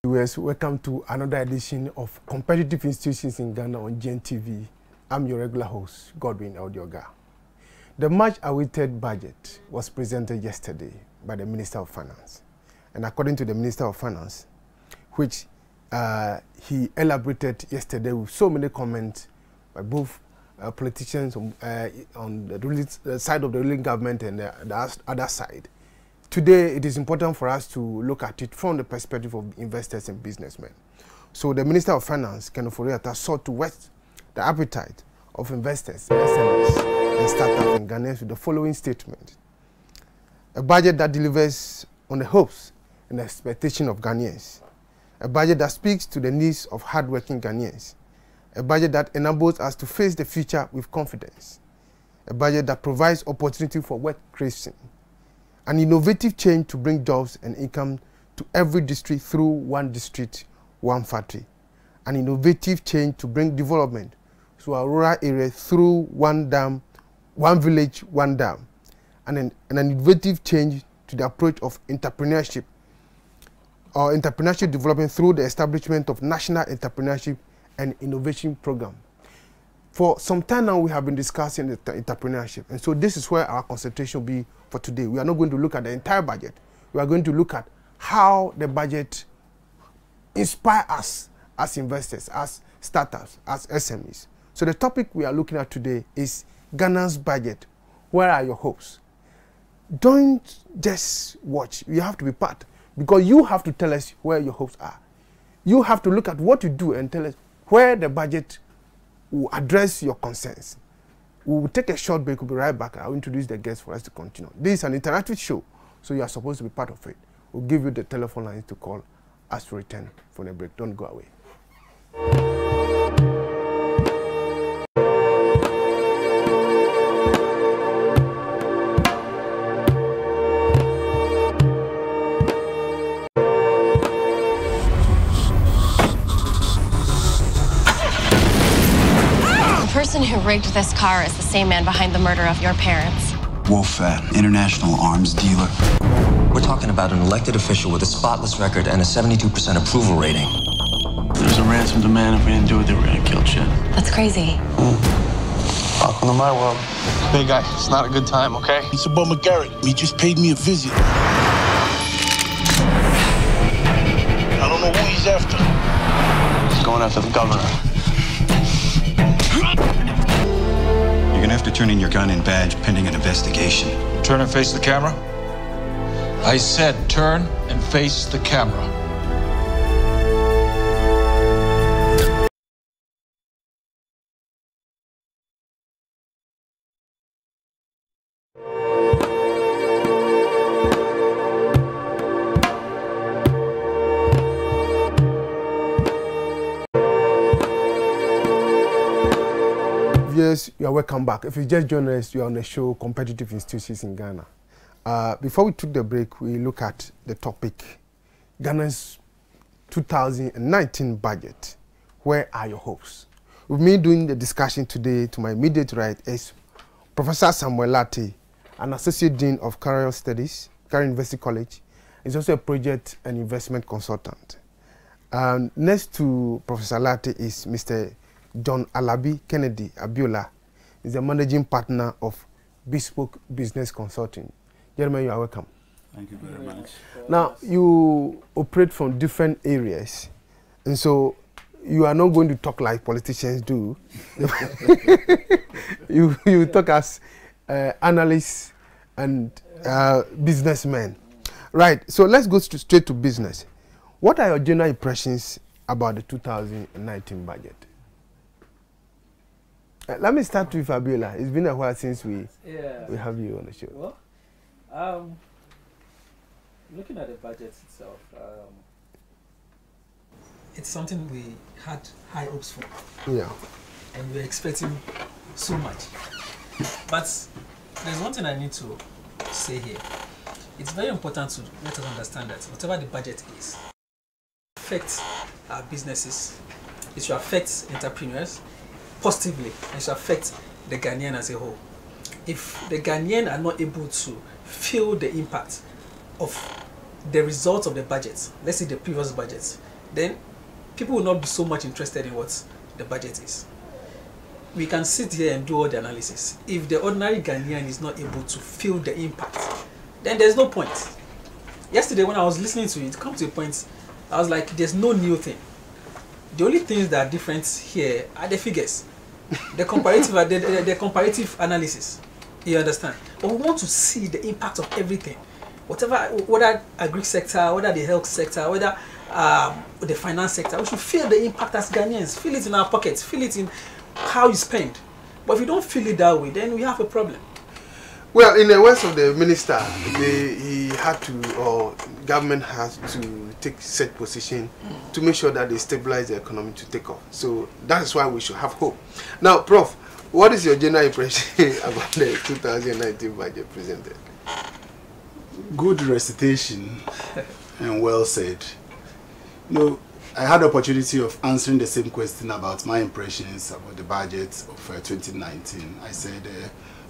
Viewers, welcome to another edition of Competitive Institutions in Ghana on GNTV. I'm your regular host, Godwin Audioga. The much-awaited budget was presented yesterday by the Minister of Finance. And according to the Minister of Finance, which he elaborated yesterday with so many comments by both politicians on the side of the ruling government and the other side, today, it is important for us to look at it from the perspective of investors and businessmen. So the Minister of Finance, Kenneth Ofori-Atta, sought to whet the appetite of investors, SMEs, and startups and Ghanaians with the following statement. A budget that delivers on the hopes and the expectation of Ghanaians. A budget that speaks to the needs of hardworking Ghanaians. A budget that enables us to face the future with confidence. A budget that provides opportunity for work creation. An innovative change to bring jobs and income to every district through one district, one factory. An innovative change to bring development to our rural areas through one dam, one village, one dam. And an innovative change to the approach of entrepreneurship or entrepreneurship development through the establishment of National Entrepreneurship and Innovation Program. For some time now, we have been discussing the entrepreneurship. And so this is where our concentration will be for today. We are not going to look at the entire budget. We are going to look at how the budget inspires us as investors, as startups, as SMEs. So the topic we are looking at today is Ghana's budget. Where are your hopes? Don't just watch. You have to be part. Because you have to tell us where your hopes are. You have to look at what you do and tell us where the budget will address your concerns. We will take a short break. We'll be right back. I'll introduce the guests for us to continue. This is an interactive show, so you are supposed to be part of it. We'll give you the telephone lines to call as we return from the break. Don't go away. The person who rigged this car is the same man behind the murder of your parents. Wolfat, international arms dealer. We're talking about an elected official with a spotless record and a 72% approval rating. There's a ransom demand. If we didn't do it, they were gonna kill Chet. That's crazy. Welcome to my world. Hey, guy, it's not a good time, okay? It's about McGarrett. He just paid me a visit. I don't know who he's after. He's going after the governor. You're gonna have to turn in your gun and badge pending an investigation. Turn and face the camera. I said turn and face the camera. Yes, you are welcome back. If you just joined us, you are on the show Competitive Institutions in Ghana. Before we took the break, we look at the topic, Ghana's 2019 budget. Where are your hopes? With me doing the discussion today, to my immediate right is Professor Samuel Latte, an Associate Dean of Career Studies, Career University College. He's also a project and investment consultant. Next to Professor Latte is Mr. John Alabi Kennedy Abiola is the managing partner of Bespoke Business Consulting. Gentlemen, you are welcome. Thank you very much. Now, you operate from different areas, and so you are not going to talk like politicians do. you talk as analysts and businessmen. Right, so let's go straight to business. What are your general impressions about the 2019 budget? Let me start with Abiola. It's been a while since we have you on the show. Well, looking at the budget itself, it's something we had high hopes for. Yeah. And we were expecting so much. But there's one thing I need to say here. It's very important to let us understand that whatever the budget is, it affects our businesses, it should affect entrepreneurs positively, and it should affect the Ghanaian as a whole. If the Ghanaian are not able to feel the impact of the results of the budget, let's say the previous budget, then people will not be so much interested in what the budget is. We can sit here and do all the analysis. If the ordinary Ghanaian is not able to feel the impact, then there's no point. Yesterday when I was listening to it, come to a point, I was like, there's no new thing. The only things that are different here are the figures, the comparative, the comparative analysis. You understand? But we want to see the impact of everything, whatever, whether agri sector, whether the health sector, whether the finance sector. We should feel the impact as Ghanaians. Feel it in our pockets. Feel it in how you spend. But if you don't feel it that way, then we have a problem. Well, in the words of the minister, he had to, or government has to take set position to make sure that they stabilize the economy to take off. So that is why we should have hope. Now, Prof, what is your general impression about the 2019 budget presented? Good recitation and well said. You know, I had the opportunity of answering the same question about my impressions about the budget of 2019. I said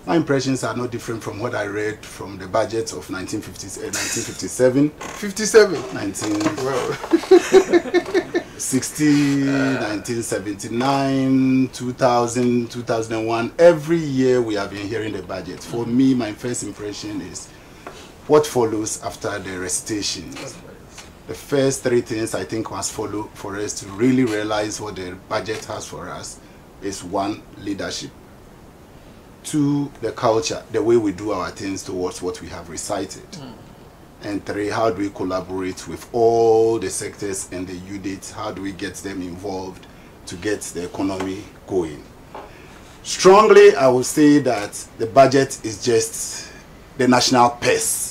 my impressions are no different from what I read from the budget of 1957. 57? 1960, 1979, 2000, 2001. Every year we have been hearing the budget. For me, my first impression is what follows after the recitation. The first three things I think must follow for us to really realize what the budget has for us is: 1, leadership; 2, the culture, the way we do our things towards what we have recited; and 3, how do we collaborate with all the sectors and the units? How do we get them involved to get the economy going? Strongly, I would say that the budget is just the national purse.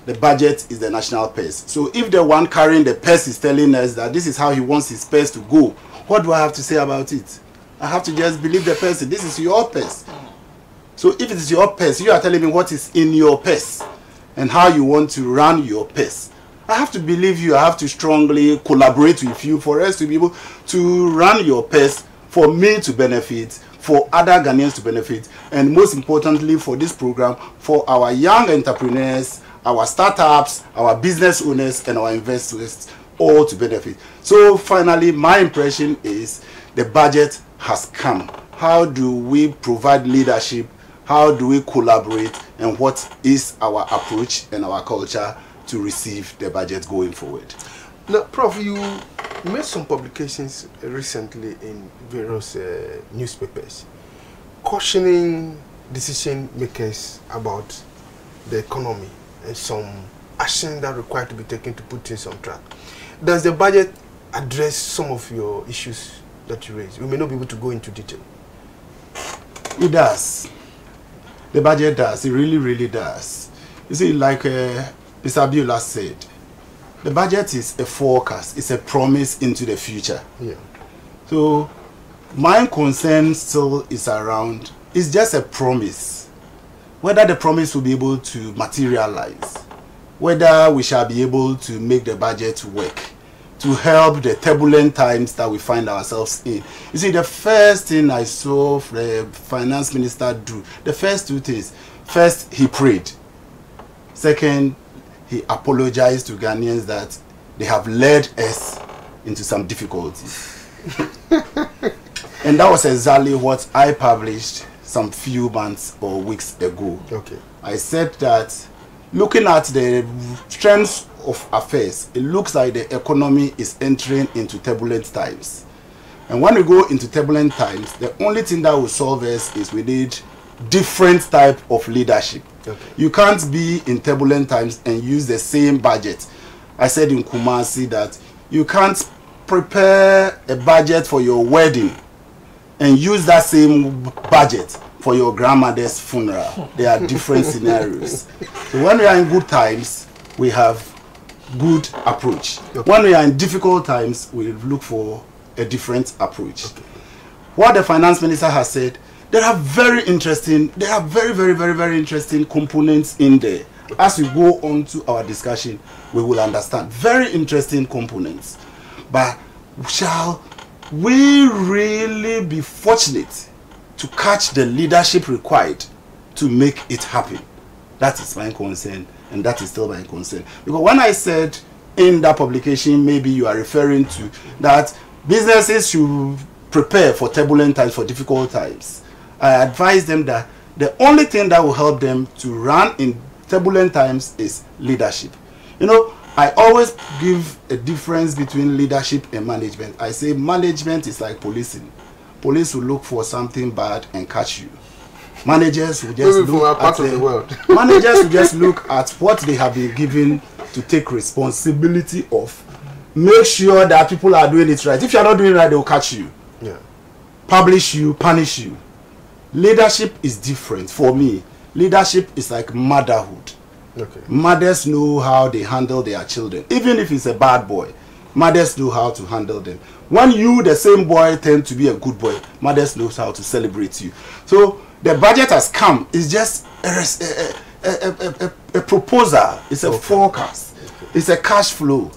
The budget is the national purse. So if the one carrying the purse is telling us that this is how he wants his purse to go, what do I have to say about it? I have to just believe the person. This is your purse. So if it is your purse, you are telling me what is in your purse and how you want to run your purse. I have to believe you. I have to strongly collaborate with you for us to be able to run your purse, for me to benefit, for other Ghanaians to benefit, and most importantly for this program, for our young entrepreneurs, our startups, our business owners, and our investors all to benefit. So finally, my impression is the budget has come. How do we provide leadership? How do we collaborate? And what is our approach and our culture to receive the budget going forward? Now, Prof, you made some publications recently in various newspapers cautioning decision makers about the economy and some action that required to be taken to put things on track. Does the budget address some of your issues that you raised? We may not be able to go into detail. It does. The budget does. It really, really does. You see, like Mr. Abiola said, the budget is a forecast. It's a promise into the future. Yeah. So my concern still is around, it's just a promise. Whether the promise will be able to materialize, whether we shall be able to make the budget work to help the turbulent times that we find ourselves in. You see, the first thing I saw the finance minister do, the first 2 things: first, he prayed; second, he apologized to Ghanaians that they have led us into some difficulties. And that was exactly what I published some few months or weeks ago. Okay. I said that looking at the trends of affairs, it looks like the economy is entering into turbulent times. And when we go into turbulent times, the only thing that will solve us is we need different type of leadership. Okay. You can't be in turbulent times and use the same budget. I said in Kumasi that you can't prepare a budget for your wedding and use that same budget for your grandmother's funeral. There are different scenarios. So when we are in good times, we have good approach. Okay. When we are in difficult times, we look for a different approach. Okay. What the finance minister has said, there are very interesting components in there. As we go on to our discussion, we will understand. Very interesting components. But shall we really be fortunate to catch the leadership required to make it happen? That is my concern, and that is still my concern. Because when I said in that publication, maybe you are referring to that businesses should prepare for turbulent times, for difficult times. I advise them that the only thing that will help them to run in turbulent times is leadership. You know, I always give a difference between leadership and management. I say management is like policing. Police will look for something bad and catch you. Managers will just look at the world. Managers will just look at what they have been given to take responsibility of. Make sure that people are doing it right. If you are not doing it right, they will catch you. Yeah. Publish you, punish you. Leadership is different. For me, leadership is like motherhood. Okay. Mothers know how they handle their children. Even if it's a bad boy, mothers know how to handle them. When you, the same boy, tend to be a good boy, mothers know how to celebrate you. So the budget has come. It's just a proposal. It's a forecast. It's a cash flow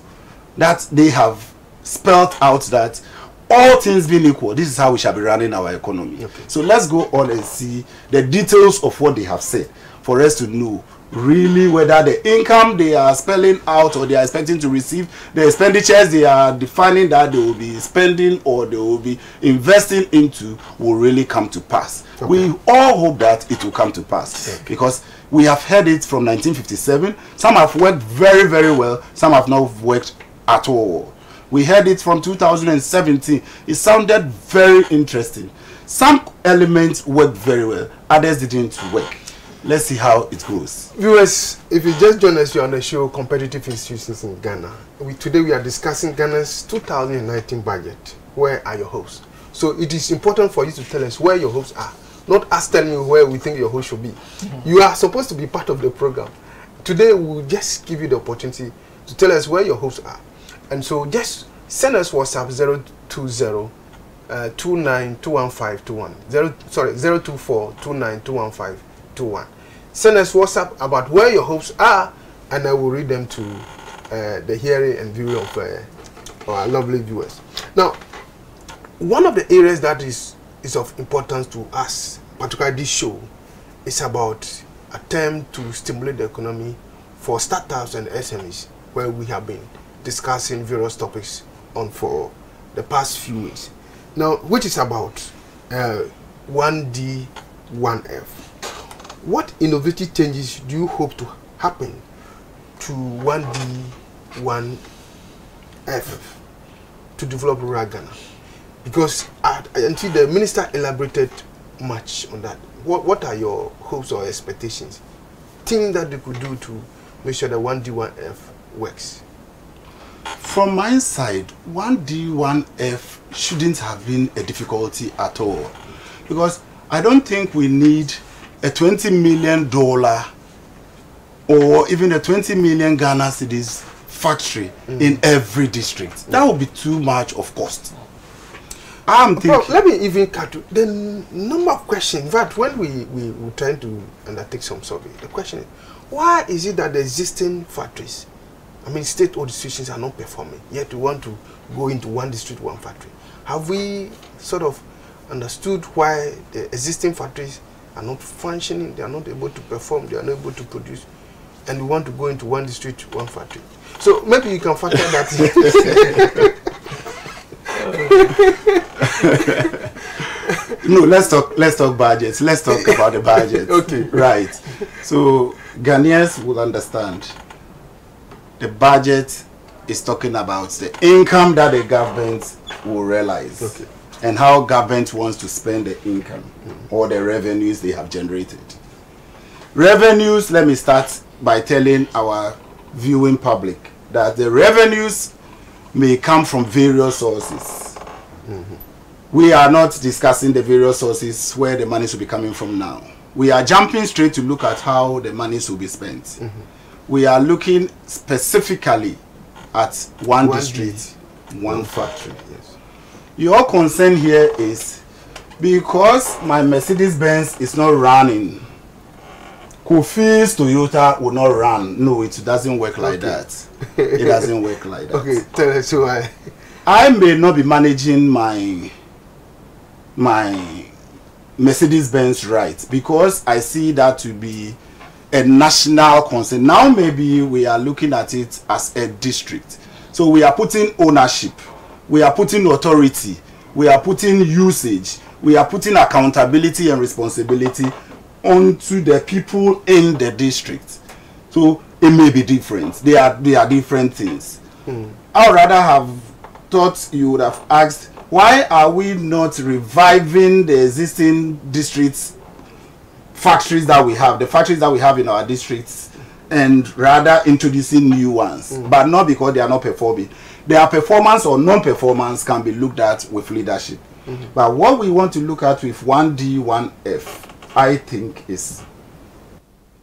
that they have spelled out that all things being equal, this is how we shall be running our economy. Okay. So let's go on and see the details of what they have said for us to know really whether the income they are spelling out or they are expecting to receive, the expenditures they are defining that they will be spending or they will be investing into will really come to pass. Okay. We all hope that it will come to pass, because we have heard it from 1957. Some have worked very, very well. Some have not worked at all. We heard it from 2017. It sounded very interesting. Some elements worked very well. Others didn't work. Let's see how it goes. Viewers, if you just join us, you're on the show Competitive Institutions in Ghana. Today we are discussing Ghana's 2019 budget. Where are your hosts? So it is important for you to tell us where your hosts are. Not us telling you where we think your host should be. You are supposed to be part of the program. Today we'll just give you the opportunity to tell us where your hosts are. And so just send us WhatsApp 020 29 024 29 215 Send us WhatsApp about where your hopes are, and I will read them to the hearing and viewing of our lovely viewers. Now, one of the areas that is of importance to us, particularly this show, is about attempt to stimulate the economy for startups and SMEs, where we have been discussing various topics on for the past few weeks. Now, which is about 1D, 1F. What innovative changes do you hope to happen to 1D, 1F to develop rural Ghana? Because until the minister elaborated much on that, what are your hopes or expectations? Things that they could do to make sure that 1D, 1F works? From my side, 1D, 1F shouldn't have been a difficulty at all. Because I don't think we need a $20 million or even a 20 million Ghana cedis factory in every district. That would be too much of cost. I'm thinking. Let me even cut to the number of questions. In fact, when we were trying to undertake some survey, the question is, why is it that the existing factories, I mean state-owned institutions, are not performing, yet we want to go into one district, one factory? Have we sort of understood why the existing factories are not functioning, they are not able to perform, they are not able to produce, and we want to go into one district, one factory? So maybe you can factor that. No, let's talk budgets. Let's talk about the budget. Okay. Right. So Ghanaians will understand the budget is talking about the income that the government will realize. Okay. And how government wants to spend the income or the revenues they have generated. Revenues, let me start by telling our viewing public that the revenues may come from various sources. We are not discussing the various sources where the money will be coming from now. We are jumping straight to look at how the money will be spent. We are looking specifically at one district, one factory. Yes. Your concern here is because my Mercedes-Benz is not running, Kofi's Toyota will not run. No, it doesn't work like that. It doesn't work like that. Okay, tell us why. I may not be managing my Mercedes-Benz right, because I see that to be a national concern. Now maybe we are looking at it as a district. So we are putting ownership, we are putting authority, we are putting usage, we are putting accountability and responsibility onto the people in the district. So it may be different. They are different things. I would rather have thought you would have asked, why are we not reviving the existing districts factories that we have, the factories that we have in our districts, and rather introducing new ones, but not because they are not performing. Their performance or non-performance can be looked at with leadership. But what we want to look at with 1D, 1F, I think, is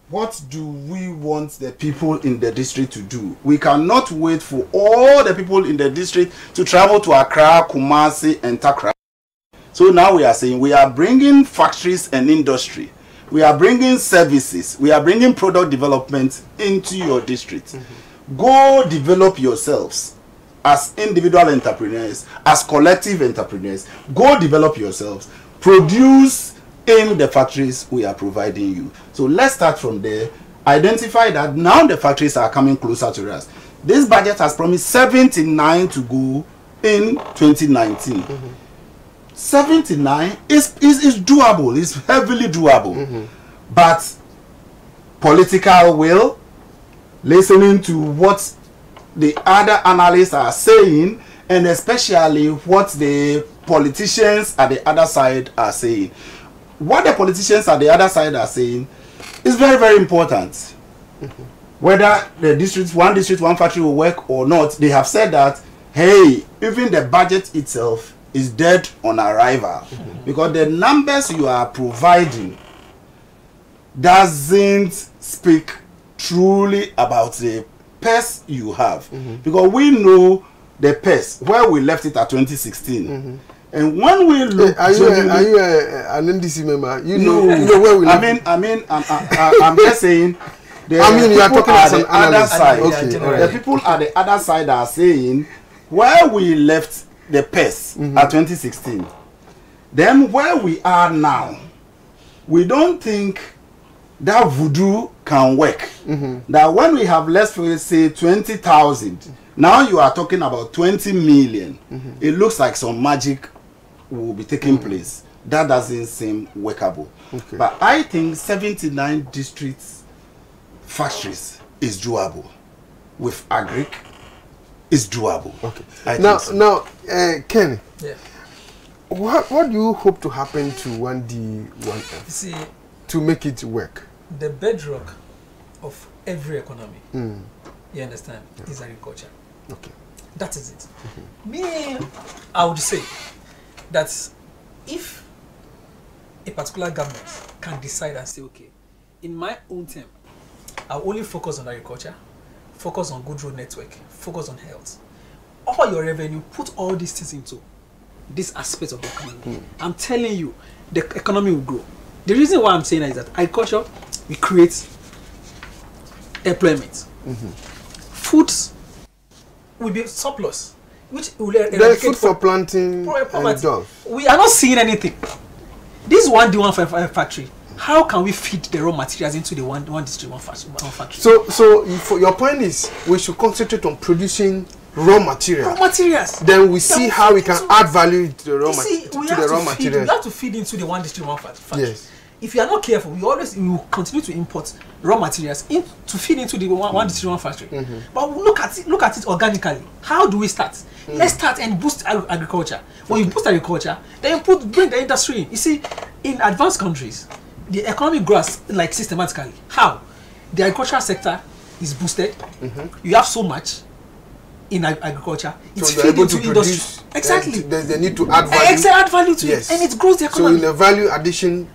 what do we want the people in the district to do? We cannot wait for all the people in the district to travel to Accra, Kumasi, and Takra. So now we are saying we are bringing factories and industry. We are bringing services. We are bringing product development into your district. Go develop yourselves as individual entrepreneurs, as collective entrepreneurs. Go develop yourselves. Produce in the factories we are providing you. So let's start from there. Identify that now the factories are coming closer to us. This budget has promised 79 to go in 2019. 79 is doable, it's heavily doable. But political will, listening to what the other analysts are saying, and especially what the politicians at the other side are saying. What the politicians at the other side are saying is very, very important. Whether the district, one factory will work or not, they have said that, hey, even the budget itself is dead on arrival. Because the numbers you are providing doesn't speak truly about the pest you have. Because we know the pest, where we left it at 2016. And when we look, are you an NDC member? You know where we live. I'm just saying. You are talking about the other side. The people at the other side are saying where we left the pest at 2016. Then where we are now, we don't think that voodoo can work. That when we have, let's say, 20,000, now you are talking about 20 million. It looks like some magic will be taking place. That doesn't seem workable. But I think 79 districts factories is doable. With agric is doable. Now, Ken, what do you hope to happen to 1D, 1F? See, to make it work? The bedrock of every economy, you understand, is agriculture. That is it. Me, I would say that if a particular government can decide and say, okay, in my own term, I'll only focus on agriculture, focus on good road network, focus on health. All your revenue, put all these things into this aspect of the economy. I'm telling you, the economy will grow. The reason why I'm saying that is that agriculture will create employment. Foods will be surplus, which will there's food for planting and jobs. We are not seeing anything. This 1D, 1F factory, how can we feed the raw materials into the one district, one factory? So for your point is we should concentrate on producing raw materials. Raw materials. Then we see how we can add value to the raw materials. We have to feed into the one district, one factory. Yes. If you are not careful, we will continue to import raw materials to feed into the one district, one factory. But look at it organically. How do we start? Let's start and boost agriculture. When you boost agriculture, then you bring the industry in. You see, in advanced countries, the economy grows like systematically. How? The agricultural sector is boosted. You have so much in agriculture. It's feed into industry. Exactly. There's the need to add value. Add value to it, and it grows the economy. So in the value addition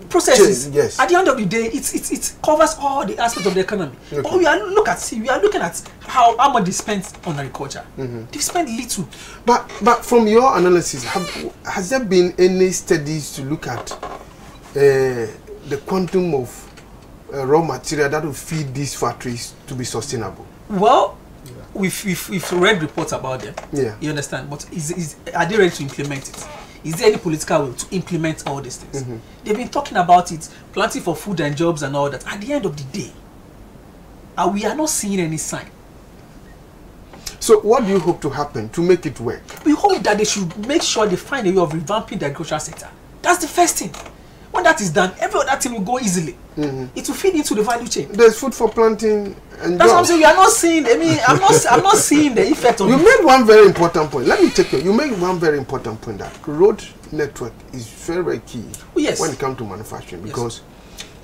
processes, yes. At the end of the day, it covers all the aspects of the economy. But we are looking at how much they spend on agriculture. They spend little. But from your analysis, has there been any studies to look at the quantum of raw material that will feed these factories to be sustainable? Well, we've read reports about them. You understand? But are they ready to implement it? is there any political will to implement all these things? They've been talking about it, planting for food and jobs and all that. At the end of the day, we are not seeing any sign. So what do you hope to happen to make it work? We hope that they should make sure they find a way of revamping the agricultural sector. That's the first thing. When that is done, every other thing will go easily. It will feed into the value chain. There's food for planting and that's what I'm saying. We are not seeing. I mean, I'm not seeing the effect of. You made one very important point. Let me take you. You made one very important point that road network is very, very key when it comes to manufacturing, because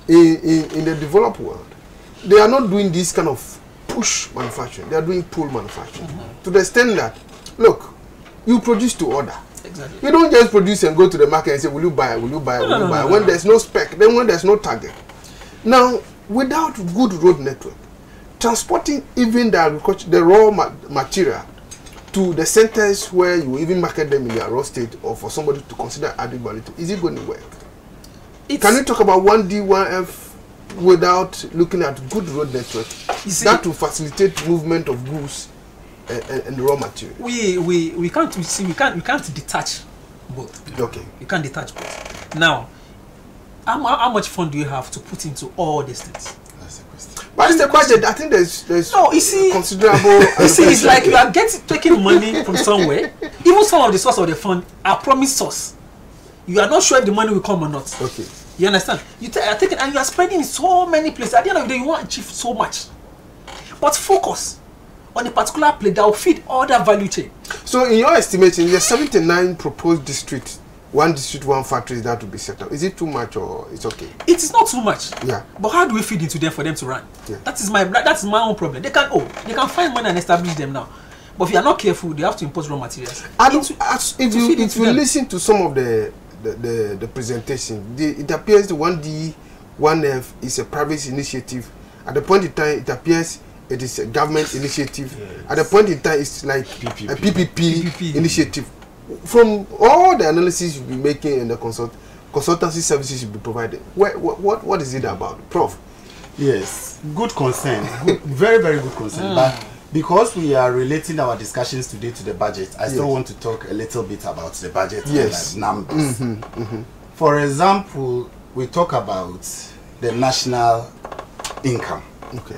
in the developed world, they are not doing this kind of push manufacturing. They are doing pull manufacturing to the extent that, look, you produce to order. Exactly. You don't just produce and go to the market and say, will you buy, will you buy, will you buy? When there's no spec, then when there's no target. Now, without good road network, transporting even the agriculture, the raw material to the centers where you even market them in their raw state, or for somebody to consider added value to, is it going to work? Can you talk about 1D, 1F without looking at good road network that will facilitate movement of goods and raw material? We can't detach both. Okay. You can't detach both. Now, how much fund do you have to put into all these things? That's the question. But in the budget, I think there's no, you see, considerable. You see, it's like you are taking money from somewhere. Even some of the source of the fund are promised source. You are not sure if the money will come or not. Okay. You understand? You are taking and you are spending in so many places. At the end of the day, you want to achieve so much. But focus on a particular place that will feed all that value chain. So, in your estimation, there's 79 proposed districts, one district, one factory that will be set up. Is it too much or it's okay? It is not too much. Yeah. But how do we feed into them for them to run? Yeah. That's my own problem. They can find money and establish them now. But if you are not careful, they have to import raw materials. If you listen to some of the presentation, it appears the 1D, 1F is a private initiative. At the point in time, it appears it is a government initiative. Yes. At the point in time, it's like a PPP initiative. From all the analysis you'll be making and the consultancy services you'll be providing, what is it about, Prof? Yes, good concern, very, very good concern. But because we are relating our discussions today to the budget, I still want to talk a little bit about the budget and numbers. For example, we talk about the national income. Okay.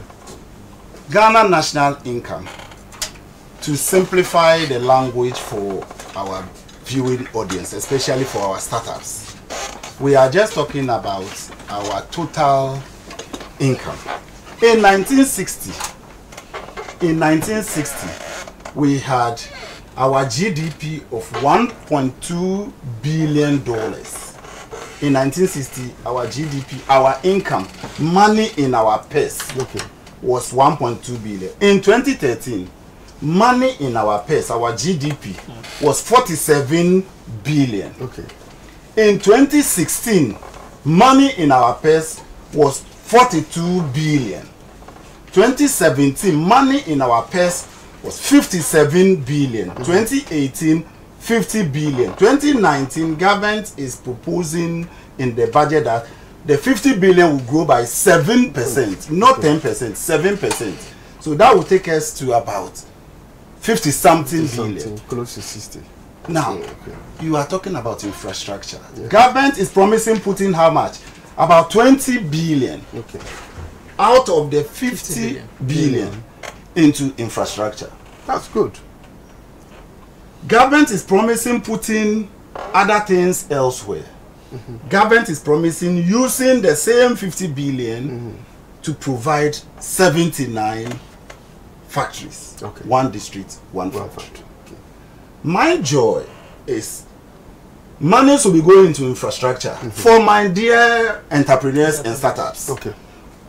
Ghana national income, to simplify the language for our viewing audience, especially for our startups, we are just talking about our total income. In 1960, we had our GDP of $1.2 billion. In 1960, our GDP, our income, money in our purse, was 1.2 billion. In 2013, money in our purse, our GDP, was 47 billion. Okay. In 2016, money in our purse was 42 billion. 2017, money in our purse was 57 billion. 2018, 50 billion. 2019, government is proposing in the budget that the 50 billion will grow by 7%, not 10%, 7%. So that will take us to about 50-something billion. Close to 60. Now, you are talking about infrastructure. Yeah. Government is promising putting how much? About 20 billion out of the 50 billion into infrastructure. That's good. Government is promising putting other things elsewhere. Government is promising using the same 50 billion to provide 79 factories. Okay. One district, one factory. Okay. My joy is money will be going into infrastructure for my dear entrepreneurs and startups. Okay.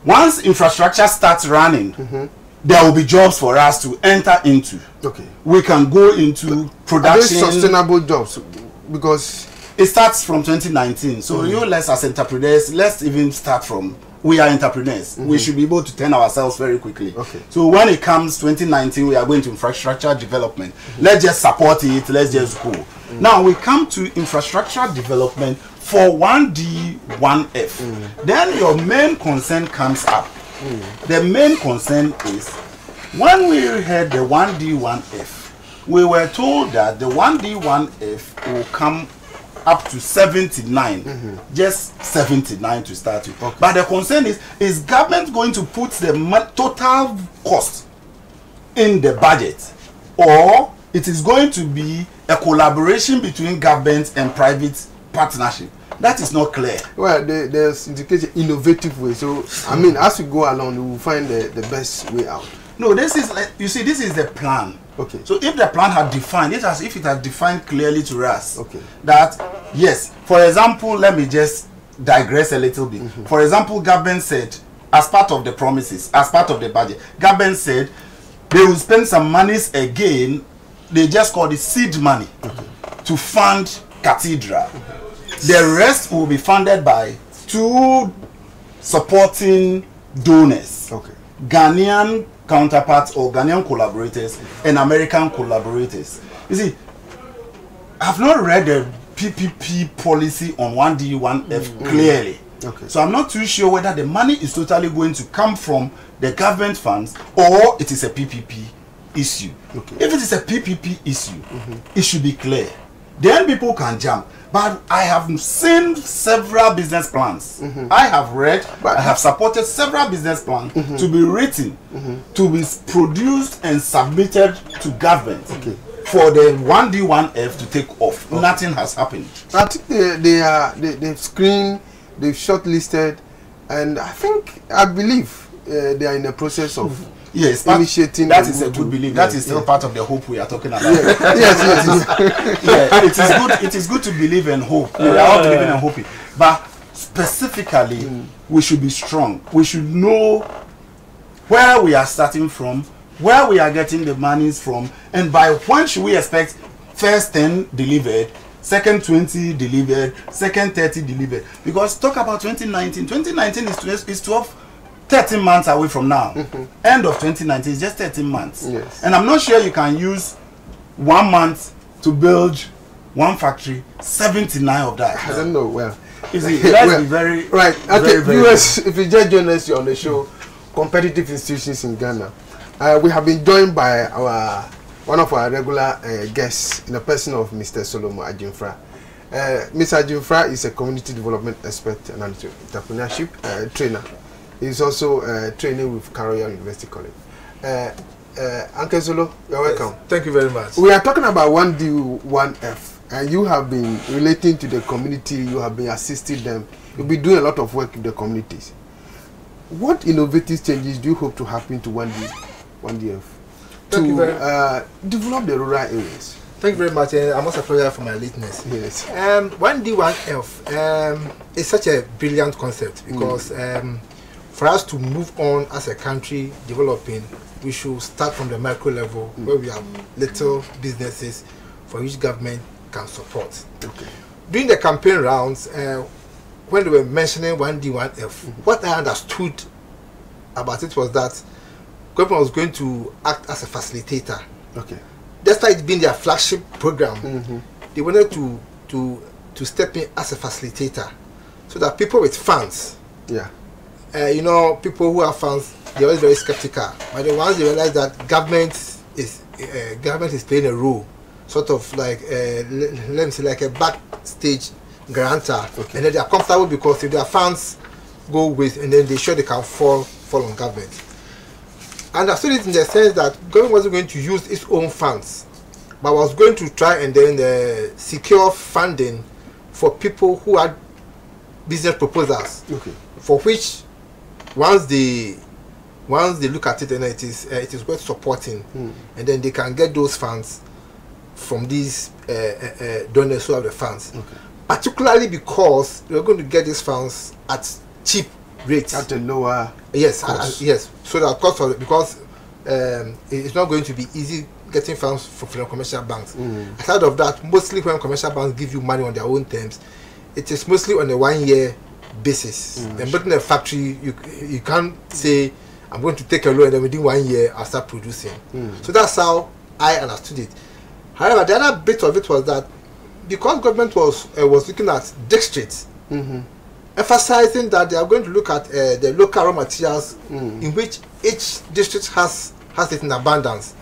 Once infrastructure starts running, there will be jobs for us to enter into. Okay. We can go into production. Are they sustainable jobs? Because it starts from 2019. So you let's as entrepreneurs, let's even start from we are entrepreneurs. We should be able to turn ourselves very quickly. Okay. So when it comes 2019, we are going to infrastructure development. Let's just support it. Let's just go. Now we come to infrastructure development for 1D, 1F. Then your main concern comes up. The main concern is when we had the 1D, 1F, we were told that the 1D, 1F will come up to 79, just 79 to start with. Okay. But the concern is government going to put the total cost in the budget, or it is going to be a collaboration between government and private partnership? That is not clear. Well, there's indication innovative way. So I mean, as we go along, we will find the best way out. No, this is like, you see, this is the plan. Okay. So if the plan had defined it, if it had defined clearly to us, okay, that yes, for example, let me just digress a little bit. For example, government said, as part of the promises, as part of the budget, government said they will spend some monies again. They just called it seed money to fund cathedral. The rest will be funded by 2 supporting donors. Okay. Ghanaian counterparts or Ghanaian collaborators and American collaborators. You see, I've not read the PPP policy on 1D, 1F clearly. Okay. So I'm not too sure whether the money is totally going to come from the government funds or it is a PPP issue. Okay. If it is a PPP issue, it should be clear. Then people can jump. But I have seen several business plans. I have read, I have supported several business plans to be written, to be produced and submitted to government for the 1D, 1F to take off. Nothing has happened. I think they've screened, they've shortlisted, and I believe they are in the process of initiating. That is a good belief. That is still part of the hope we are talking about. It is good to believe and hope. We are all believing and hoping. But specifically, we should be strong. We should know where we are starting from, where we are getting the monies from, and by when should we expect first 10 delivered, second 20 delivered, second 30 delivered. Because talk about 2019. 2019 is 13 months away from now. End of 2019 is just 13 months. Yes. And I'm not sure you can use 1 month to build one factory, 79 of that. I don't know. Well, you see, let's be very right. Okay, very, very viewers, if you just join us on the show, competitive institutions in Ghana, we have been joined by one of our regular guests in the person of Mr. Solomon Ajimfra. Mr. Ajimfra is a community development expert and an entrepreneurship trainer. He's also training with Royal University College. Uncle Zolo, you're welcome. Thank you very much. We are talking about 1D, 1F, and you have been relating to the community, you have been assisting them, you'll be doing a lot of work with the communities. What innovative changes do you hope to happen to 1D, 1DF to develop the rural areas? Thank you very much. I'm also sorry for my lateness. Yes. 1D, 1F is such a brilliant concept because for us to move on as a country developing, we should start from the micro level where we have little businesses for which government can support. Okay. During the campaign rounds, when they were mentioning 1D, 1F, what I understood about it was that government was going to act as a facilitator. Okay. Despite it being their flagship program, they wanted to step in as a facilitator so that people with funds, you know, people who have funds, they're always very skeptical. But the ones they realize that government is playing a role, sort of like let me say like a backstage guarantor, and then they are comfortable because if their funds go with, and then they sure they can fall on government. And I understood it in the sense that government wasn't going to use its own funds, but was going to try and then secure funding for people who had business proposals, for which once they look at it and it is worth supporting, and then they can get those funds from these donors who have the funds, particularly because we're going to get these funds at cheap rates, at a lower yes, so that cost of it, because it's not going to be easy getting funds from commercial banks. Aside of that, mostly when commercial banks give you money on their own terms, it is mostly on a 1 year basis. And building a factory, you can't say I'm going to take a loan and then within 1 year I'll start producing. So that's how I understood it. However, the other bit of it was that because government was looking at districts, emphasizing that they are going to look at the local raw materials in which each district has it in abundance.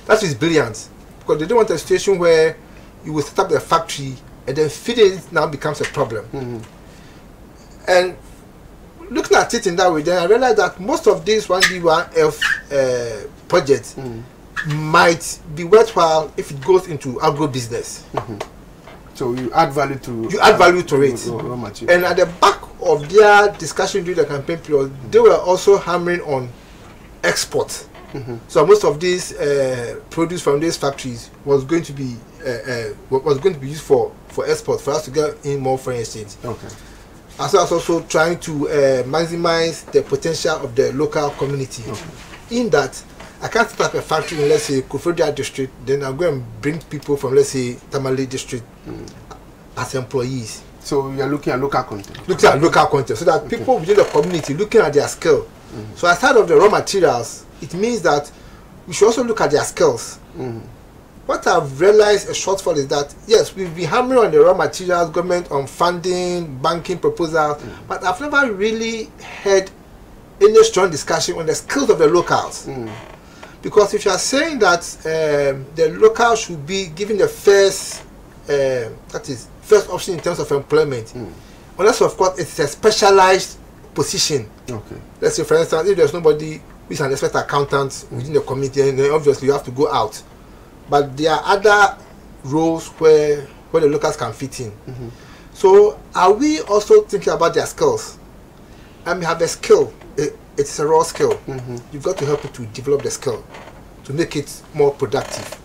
That is brilliant, because they don't want a situation where you will set up the factory and then feeding it now becomes a problem. And looking at it in that way, then I realized that most of these 1D1F projects might be worthwhile if it goes into agro business. So you add value to it. Raw material. And at the back of their discussion during the campaign period, they were also hammering on export. So most of these produce from these factories was going to be used for export, for us to get in more foreign exchange. Okay. As well as also trying to maximize the potential of the local community. In that, I can't set up a factory in, let's say, Kofodia district, then I'm going to bring people from, let's say, Tamale district as employees. So you're looking at local content? Looking at local content, so that people within the community looking at their skill. So aside of the raw materials, it means that we should also look at their skills. What I've realized a shortfall is that, yes, we've been hammering on the raw materials, government on funding, banking proposals, but I've never really heard any strong discussion on the skills of the locals. Because if you are saying that the locals should be given the first option in terms of employment, unless of course it's a specialized position. Let's say, for instance, if there's nobody who is an expert accountant within the community, then obviously you have to go out. But there are other roles where the locals can fit in. So are we also thinking about their skills? I mean, have a skill. It's a raw skill. You've got to help people to develop the skill, to make it more productive.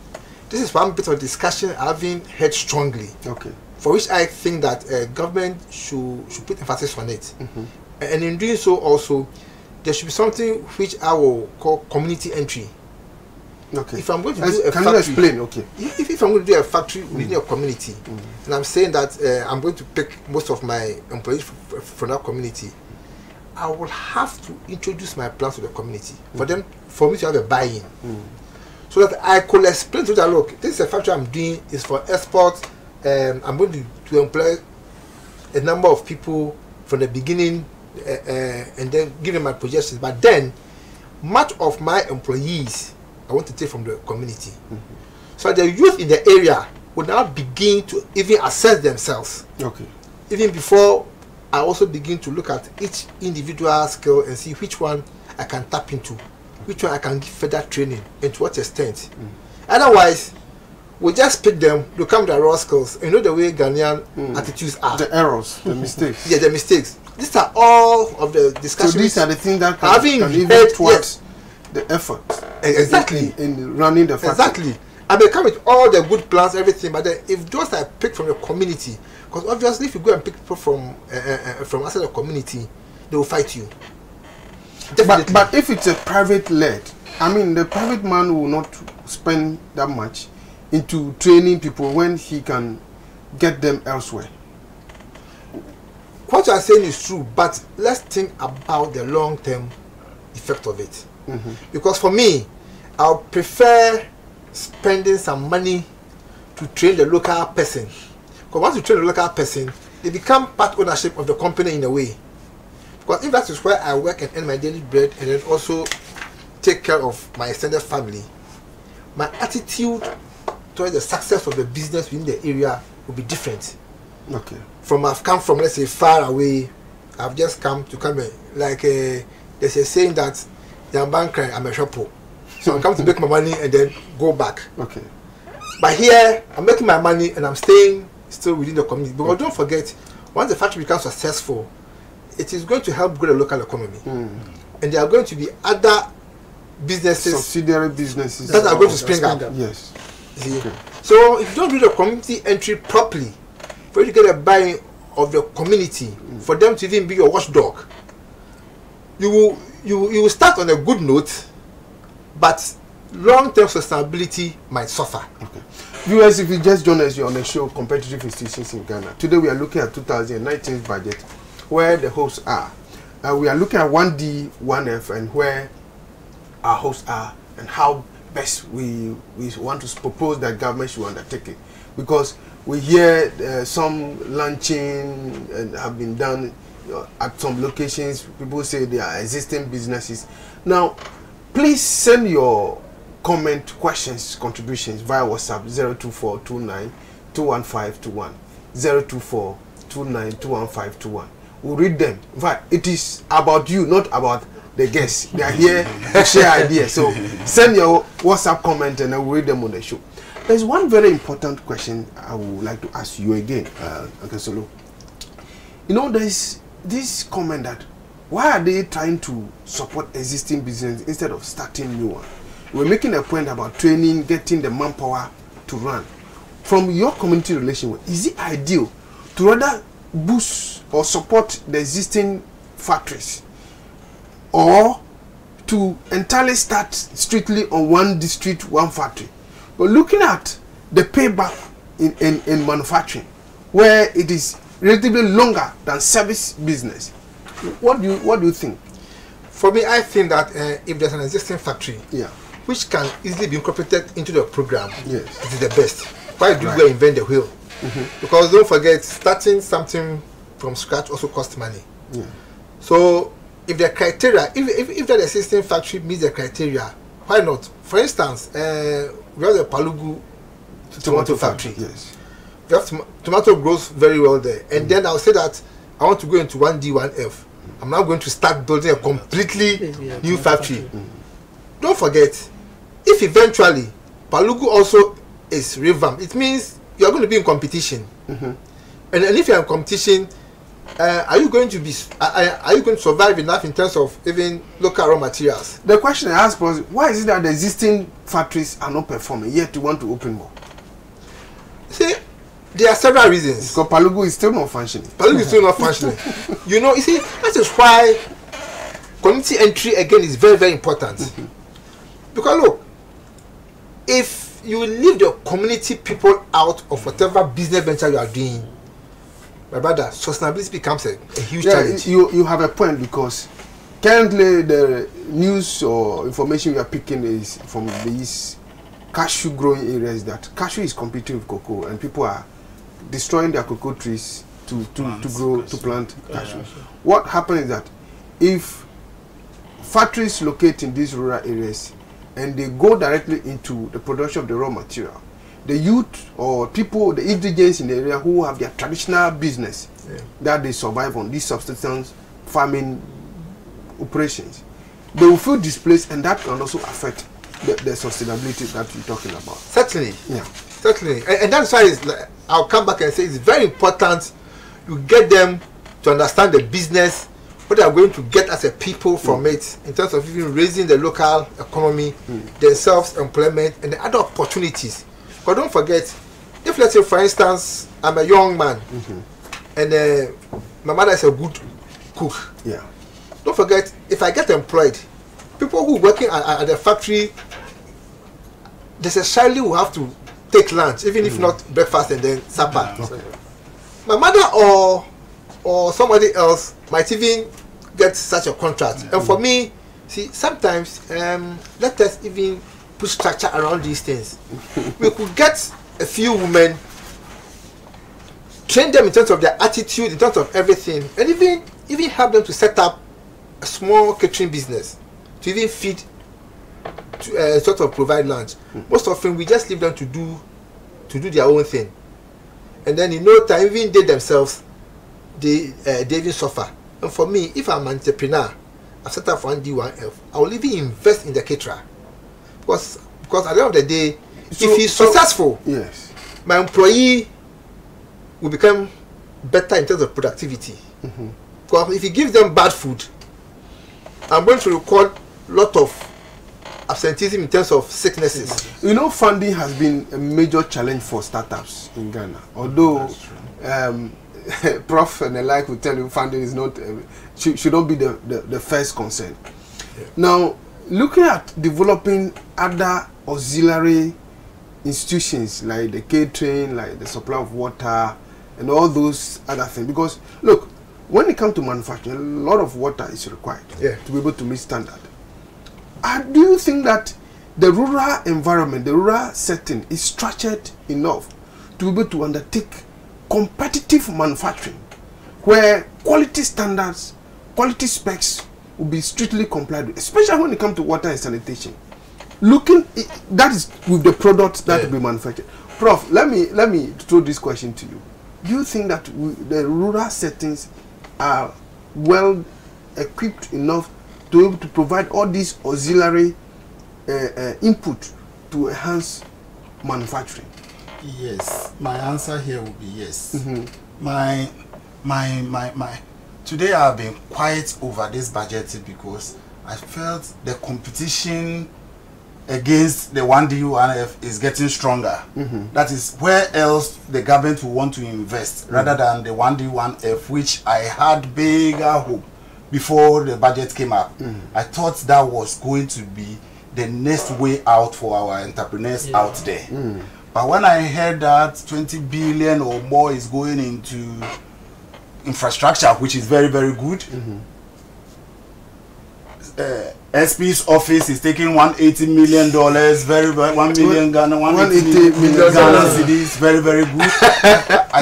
This is one bit of discussion I've heard strongly. For which I think that government should put emphasis on it. And in doing so also, there should be something which I will call community entry. If I'm going to do a factory, can you explain? If I'm going to do a factory within a community, and I'm saying that I'm going to pick most of my employees from that community, I will have to introduce my plans to the community for me to have a buy-in, so that I could explain to them, look, this is a factory I'm doing, is for export. I'm going to employ a number of people from the beginning, and then give them my projections. But then, much of my employees I want to take from the community. So the youth in the area will now begin to even assess themselves. Even before I also begin to look at each individual skill and see which one I can tap into, which one I can give further training, and to what extent. Otherwise, we just pick them, look at the raw skills, and you know the way Ghanaian attitudes are. The errors, the mistakes. Yeah, the mistakes. These are all of the discussions. So these are the things that can even towards the effort. Exactly. In running the factory. Exactly. I may come with all the good plans, everything, but then if those are picked from the community, because obviously if you go and pick people from outside the community, they will fight you. But if it's a private led, I mean, the private man will not spend that much into training people when he can get them elsewhere. What you are saying is true, but let's think about the long-term effect of it. Because for me, I'll prefer spending some money to train the local person. Because once you train the local person, they become part ownership of the company in a way. Because if that is where I work and earn my daily bread and then also take care of my extended family, my attitude towards the success of the business within the area will be different. I've come from, let's say, far away. I've just come in, like there's a saying that I'm a shopper. So I come to make my money and then go back. But here, I'm making my money and I'm staying still within the community. But don't forget, once the factory becomes successful, it is going to help grow the local economy. And there are going to be other businesses, subsidiary businesses, that are going to spring up. Yes. So if you don't do the community entry properly, for you to get a buy-in of the community, for them to even be your watchdog, you will start on a good note, but long-term sustainability might suffer. Viewers, if you just join us, you're on the show Competitive Institutions in Ghana. Today we are looking at 2019 budget, where the hosts are. We are looking at 1D, 1F, and where our hosts are, and how best we want to propose that government should undertake it. Because we hear some launching and have been done at some locations. People say they are existing businesses. Now, please send your comment, questions, contributions via WhatsApp 02429 21521. 024-29-21521. We'll read them. In fact, it is about you, not about the guests. They are here to share ideas. So send your WhatsApp comment and I will read them on the show. There's one very important question I would like to ask you again, Uncle Solo. You know, there's this comment that why are they trying to support existing business instead of starting new one? We're making a point about training, getting the manpower to run. From your community relation, is it ideal to rather boost or support the existing factories or to entirely start strictly on one district, one factory? But looking at the payback in manufacturing, where it is relatively longer than service business, what do you think? For me, I think that if there's an existing factory, which can easily be incorporated into the program, it is the best. Why do we invent the wheel? Because don't forget, starting something from scratch also costs money. So if the criteria, if that existing factory meets the criteria, why not? For instance, we have the Palugu tomato factory. We have tomato grows very well there. And then I'll say that I want to go into 1D, 1F. I'm now going to start building a completely new factory. Don't forget, if eventually Palugu also is revamped, it means you are going to be in competition. And if you are in competition, are you going to survive enough in terms of even local raw materials? The question I asked was, why is it that the existing factories are not performing yet you want to open more? See, there are several reasons. Because Palugu is still not functioning. Palugu is still not functioning. You know, you see, that is why community entry again is very, very important. Because look, if you leave the community people out of whatever business venture you are doing, my brother, sustainability becomes a huge challenge. You have a point, because currently the news or information we are picking is from these cashew growing areas that cashew is competing with cocoa and people are destroying their cocoa trees to plant cashew. What happens is that if factories locate in these rural areas and they go directly into the production of the raw material, the youth or people, the indigents in the area who have their traditional business that they survive on these subsistence farming operations, they will feel displaced, and that can also affect the sustainability that you're talking about. Certainly, certainly, and that's why I'll come back and say it's very important you get them to understand the business, what they are going to get as a people from it, in terms of even raising the local economy, their self-employment, and the other opportunities. But don't forget, if let's say, for instance, I'm a young man, and my mother is a good cook. Don't forget, if I get employed, people who are working at the factory, necessarily will have to take lunch, even if not breakfast and then supper. My mother or somebody else might even get such a contract. And for me, see, sometimes let us even put structure around these things. We could get a few women, train them in terms of their attitude, in terms of everything, and even help them to set up a small catering business to even feed, to sort of provide lunch. Most often we just leave them to do their own thing, and then in no time, even they themselves, they even suffer. And for me, if I'm an entrepreneur, I've set up 1D, 1F, I will even invest in the caterer, because at the end of the day, if he's successful, my employee will become better in terms of productivity. Because if you give them bad food, I'm going to record a lot of absenteeism in terms of sicknesses. You know, funding has been a major challenge for startups in Ghana. Although Prof and the like will tell you funding is not should not be the first concern. Now, looking at developing other auxiliary institutions like the catering, like the supply of water, and all those other things, because look, when it comes to manufacturing, a lot of water is required to be able to meet standard. Do you think that the rural environment, the rural setting is structured enough to be able to undertake competitive manufacturing where quality standards, quality specs will be strictly complied with, especially when it comes to water and sanitation? That is with the products that will be manufactured. Prof, let me throw this question to you. do you think that the rural settings are well equipped enough to be able to provide all these auxiliary input to enhance manufacturing? Yes, my answer here will be yes. My today I've been quiet over this budget because I felt the competition against the 1D 1F is getting stronger. That is where else the government will want to invest rather than the 1D 1F, which I had bigger hope before the budget came up. I thought that was going to be the next way out for our entrepreneurs out there. But when I heard that 20 billion or more is going into infrastructure, which is very, very good, SP's office is taking $180 million, very, very 1 million Ghana, 180 million Ghana cedis, very, very good.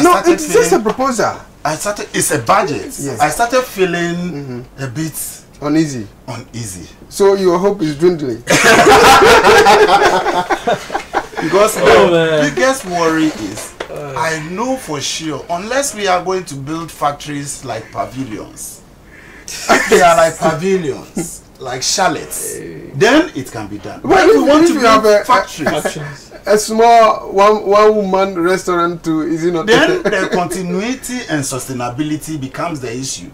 No, it's just a proposal. It's a budget. Yes. I started feeling a bit uneasy. So your hope is dwindling. Because the biggest worry is, I know for sure, unless we are going to build factories like pavilions, if they are like pavilions, like chalets, then it can be done. But if we want to build factories, a small one woman restaurant too, is it not? Then the continuity and sustainability becomes the issue.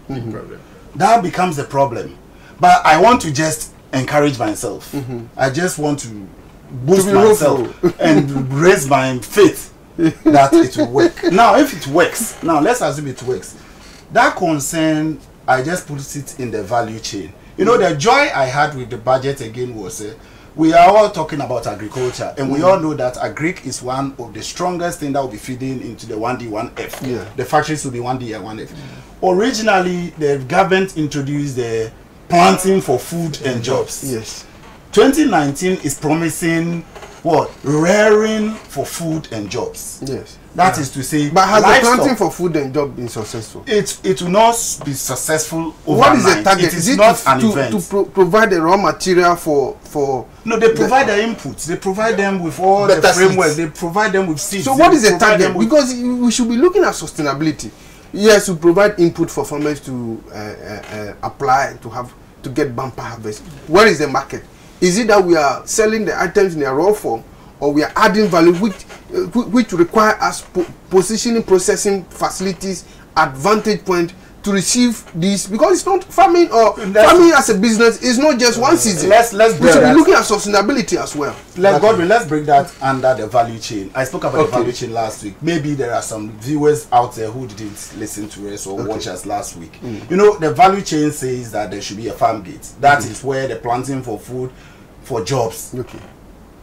That becomes the problem. But I want to just encourage myself. I just want to boost myself and raise my faith that it will work. Now, if it works, now let's assume it works. That concern, I just put it in the value chain. You know, the joy I had with the budget again was we are all talking about agriculture, and we all know that agric is one of the strongest things that will be feeding into the 1D 1F. The factories will be 1D and 1F. Originally, the government introduced the planting for food and jobs. 2019 is promising what? Rearing for food and jobs. That is to say, but has the planting for food and job been successful? It will not be successful overnight. What is the target? It is not an event. To provide the raw material for no, they provide the inputs. They provide them with all the framework. They provide them with seeds. So what is the target? Because we should be looking at sustainability. Yes, we provide input for farmers to apply to get bumper harvest. Where is the market? Is it that we are selling the items in their raw form, or we are adding value which require us positioning processing facilities at vantage point to receive this? Because it's not farming, or farming as a business is not just one season. We should be looking at sustainability as well. Let's bring that under the value chain. I spoke about the value chain last week. Maybe there are some viewers out there who didn't listen to us or watch us last week. You know, the value chain says that there should be a farm gate. That is where the planting for food, for jobs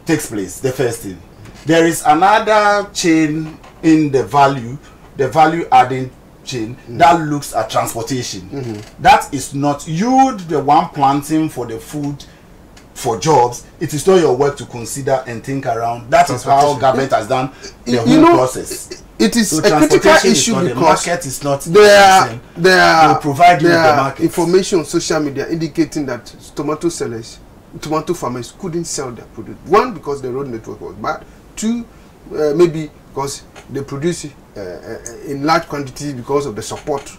takes place, the first thing. There is another chain in the value adding chain that looks at transportation. That is not you, the one planting for the food, for jobs. It is not your work to consider and think around. That is how government has done the whole process. It is a critical issue because the market is not there provide you with the market. Information on social media indicating that tomato farmers couldn't sell their produce. One, because the road network was bad. Two, maybe because they produce in large quantities because of the support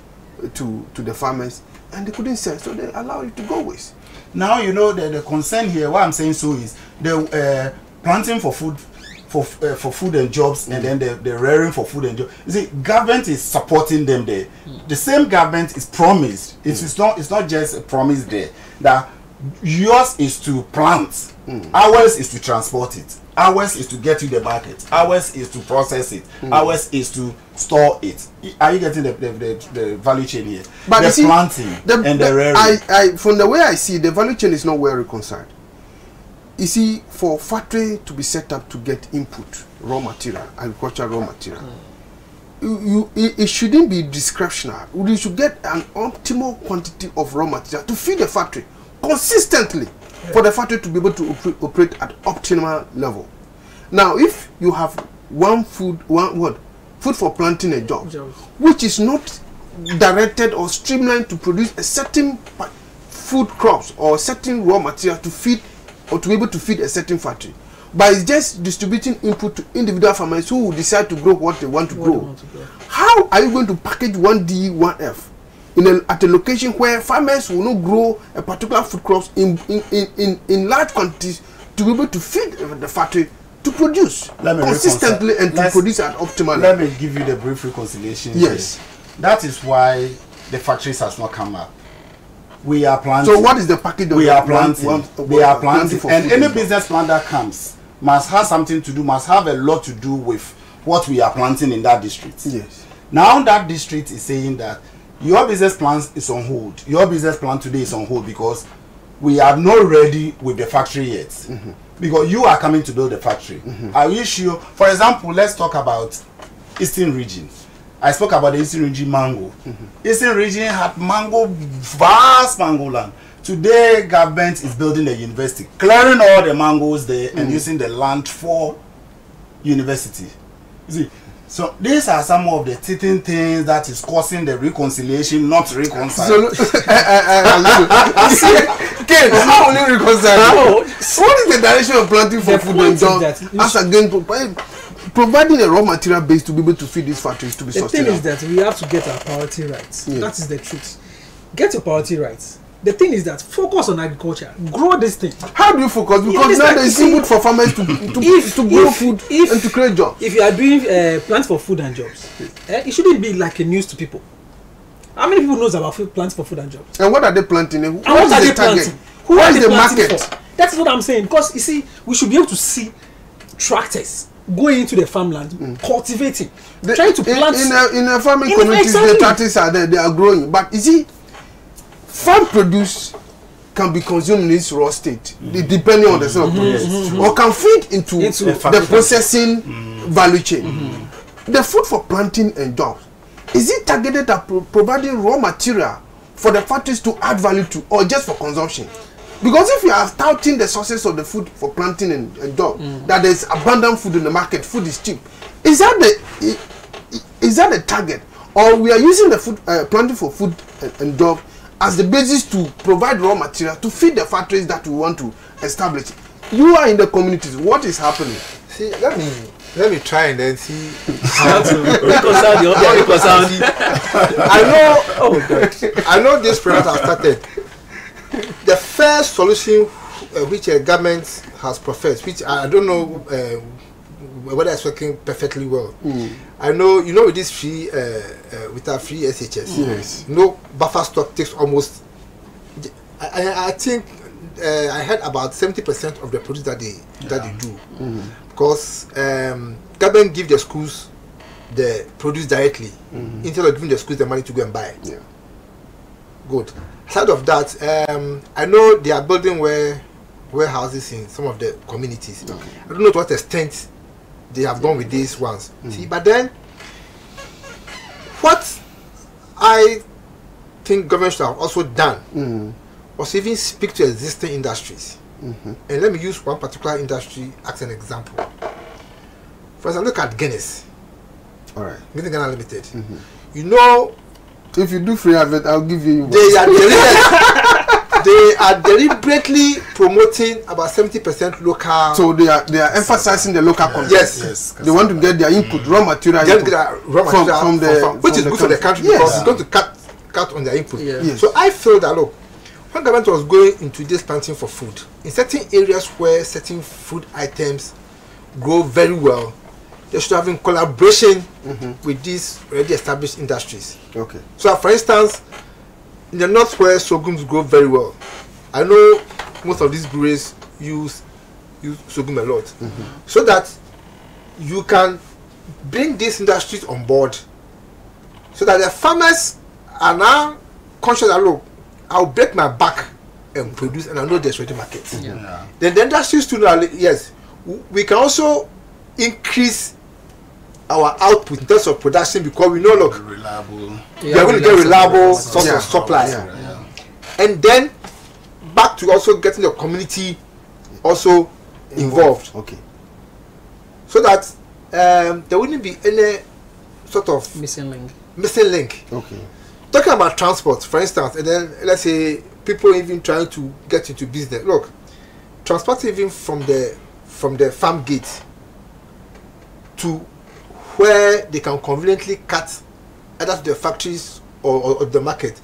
to the farmers, and they couldn't sell, so they allow it to go waste. Now you know the concern here. What I'm saying so is the planting for food, for food and jobs, and then the rearing for food and jobs. You see, government is supporting them there. The same government is promised. It's not just a promise there that yours is to plant, ours is to transport it, ours is to get to the market, ours is to process it, ours is to store it. Are you getting the value chain here? But the planting and the rearing. From the way I see, the value chain is not well reconciled. You see, for factory to be set up to get input, raw material, agricultural raw material, it shouldn't be discretionary. You should get an optimal quantity of raw material to feed the factory consistently for the factory to be able to operate at optimal level. Now, if you have food for planting a job, which is not directed or streamlined to produce a certain food crops or certain raw material to feed or to be able to feed a certain factory, but it's just distributing input to individual farmers who will decide to grow what they want to grow. How are you going to package 1D, 1F at a location where farmers will not grow a particular food crops in large quantities to be able to feed the factory to produce consistently and to produce at optimal? Let me give you the brief reconciliation. Yes. That is why the factories has not come up. We are planting. So what is the package? We are planting. We are planting. And any business plan that comes must have something to do, must have a lot to do with what we are planting in that district. Yes. Now that district is saying that your business plan is on hold. Your business plan today is on hold because we are not ready with the factory yet. Because you are coming to build the factory. I wish you, for example, let's talk about Eastern region. I spoke about the Eastern region mango. Eastern region had mango, vast mango land. Today, government is building a university, clearing all the mangoes there and using the land for university. You see, so these are some of the teething things that is causing the reconciliation, not reconcile. Ken, how will you reconcile? What is the direction of planting for food and jobs? As again, providing a raw material base to be able to feed these factories to be sustainable. The thing is that we have to get our priority rights. Yeah. That is the truth. Get your priority rights. The thing is that focus on agriculture. Grow this thing. How do you focus? Because now there is input for farmers to grow food and to create jobs. If you are doing plants for food and jobs, it shouldn't be like a news to people. How many people knows about plants for food and jobs? And what are they planting? And what are they planting? Who is the market? For? That's what I'm saying. Because you see, we should be able to see tractors going into the farmland, cultivating, trying to plant. In a farming communities, the tractors are there, they are growing. But you see, farm produce can be consumed in its raw state, depending on the sort of produce, or can feed into the processing value chain. The food for planting and jobs, is it targeted at providing raw material for the factories to add value to, or just for consumption? Because if you are touting the sources of the food for planting and job, that there is abundant food in the market, food is cheap, is that the target, or we are using the food planting for food and job as the basis to provide raw material to feed the factories that we want to establish? You are in the communities. What is happening? See, let me try and then see how to reconcile the other reconcile. I know this project has started. The first solution which a government has professed, which I don't know whether it's working perfectly well. I know, you know, with this free, with our free SHS, yes, no buffer stock takes almost. I think I heard about 70% of the produce that they do, because government give the schools the produce directly instead of giving the schools the money to go and buy it. Yeah. Good. Aside of that, I know they are building warehouses in some of the communities. Okay. I don't know to what extent they have done with these ones. See, but then what I think government should have also done was even speak to existing industries. And let me use one particular industry as an example. For example, look at Guinness. All right. Guinness Ghana Limited. You know, if you do free advert, I'll give you. They are deliberately promoting about 70% local. So they are emphasizing the local content. Yes. They want to get their input, raw material, from which is good for the country because it's going to cut on their input. Yes. So I feel that, look, when government was going into this planting for food, in certain areas where certain food items grow very well, they should have in collaboration with these already established industries. Okay. So, for instance, in the north where sorghums grow very well, I know most of these breweries use sorghum a lot, so that you can bring these industries on board, so that the farmers are now conscious that, look, I'll break my back and produce, and I know there's ready market. Then the industries too know, yes, we can also increase our output in terms of production because we know, look, we are going to get reliable source of supply. And then back to also getting the community also involved. Okay. So that there wouldn't be any sort of missing link. Okay. Talking about transport, for instance, and then let's say people even trying to get into business. Look, transport even from the from the farm gate to where they can conveniently cut either to the factories or the market.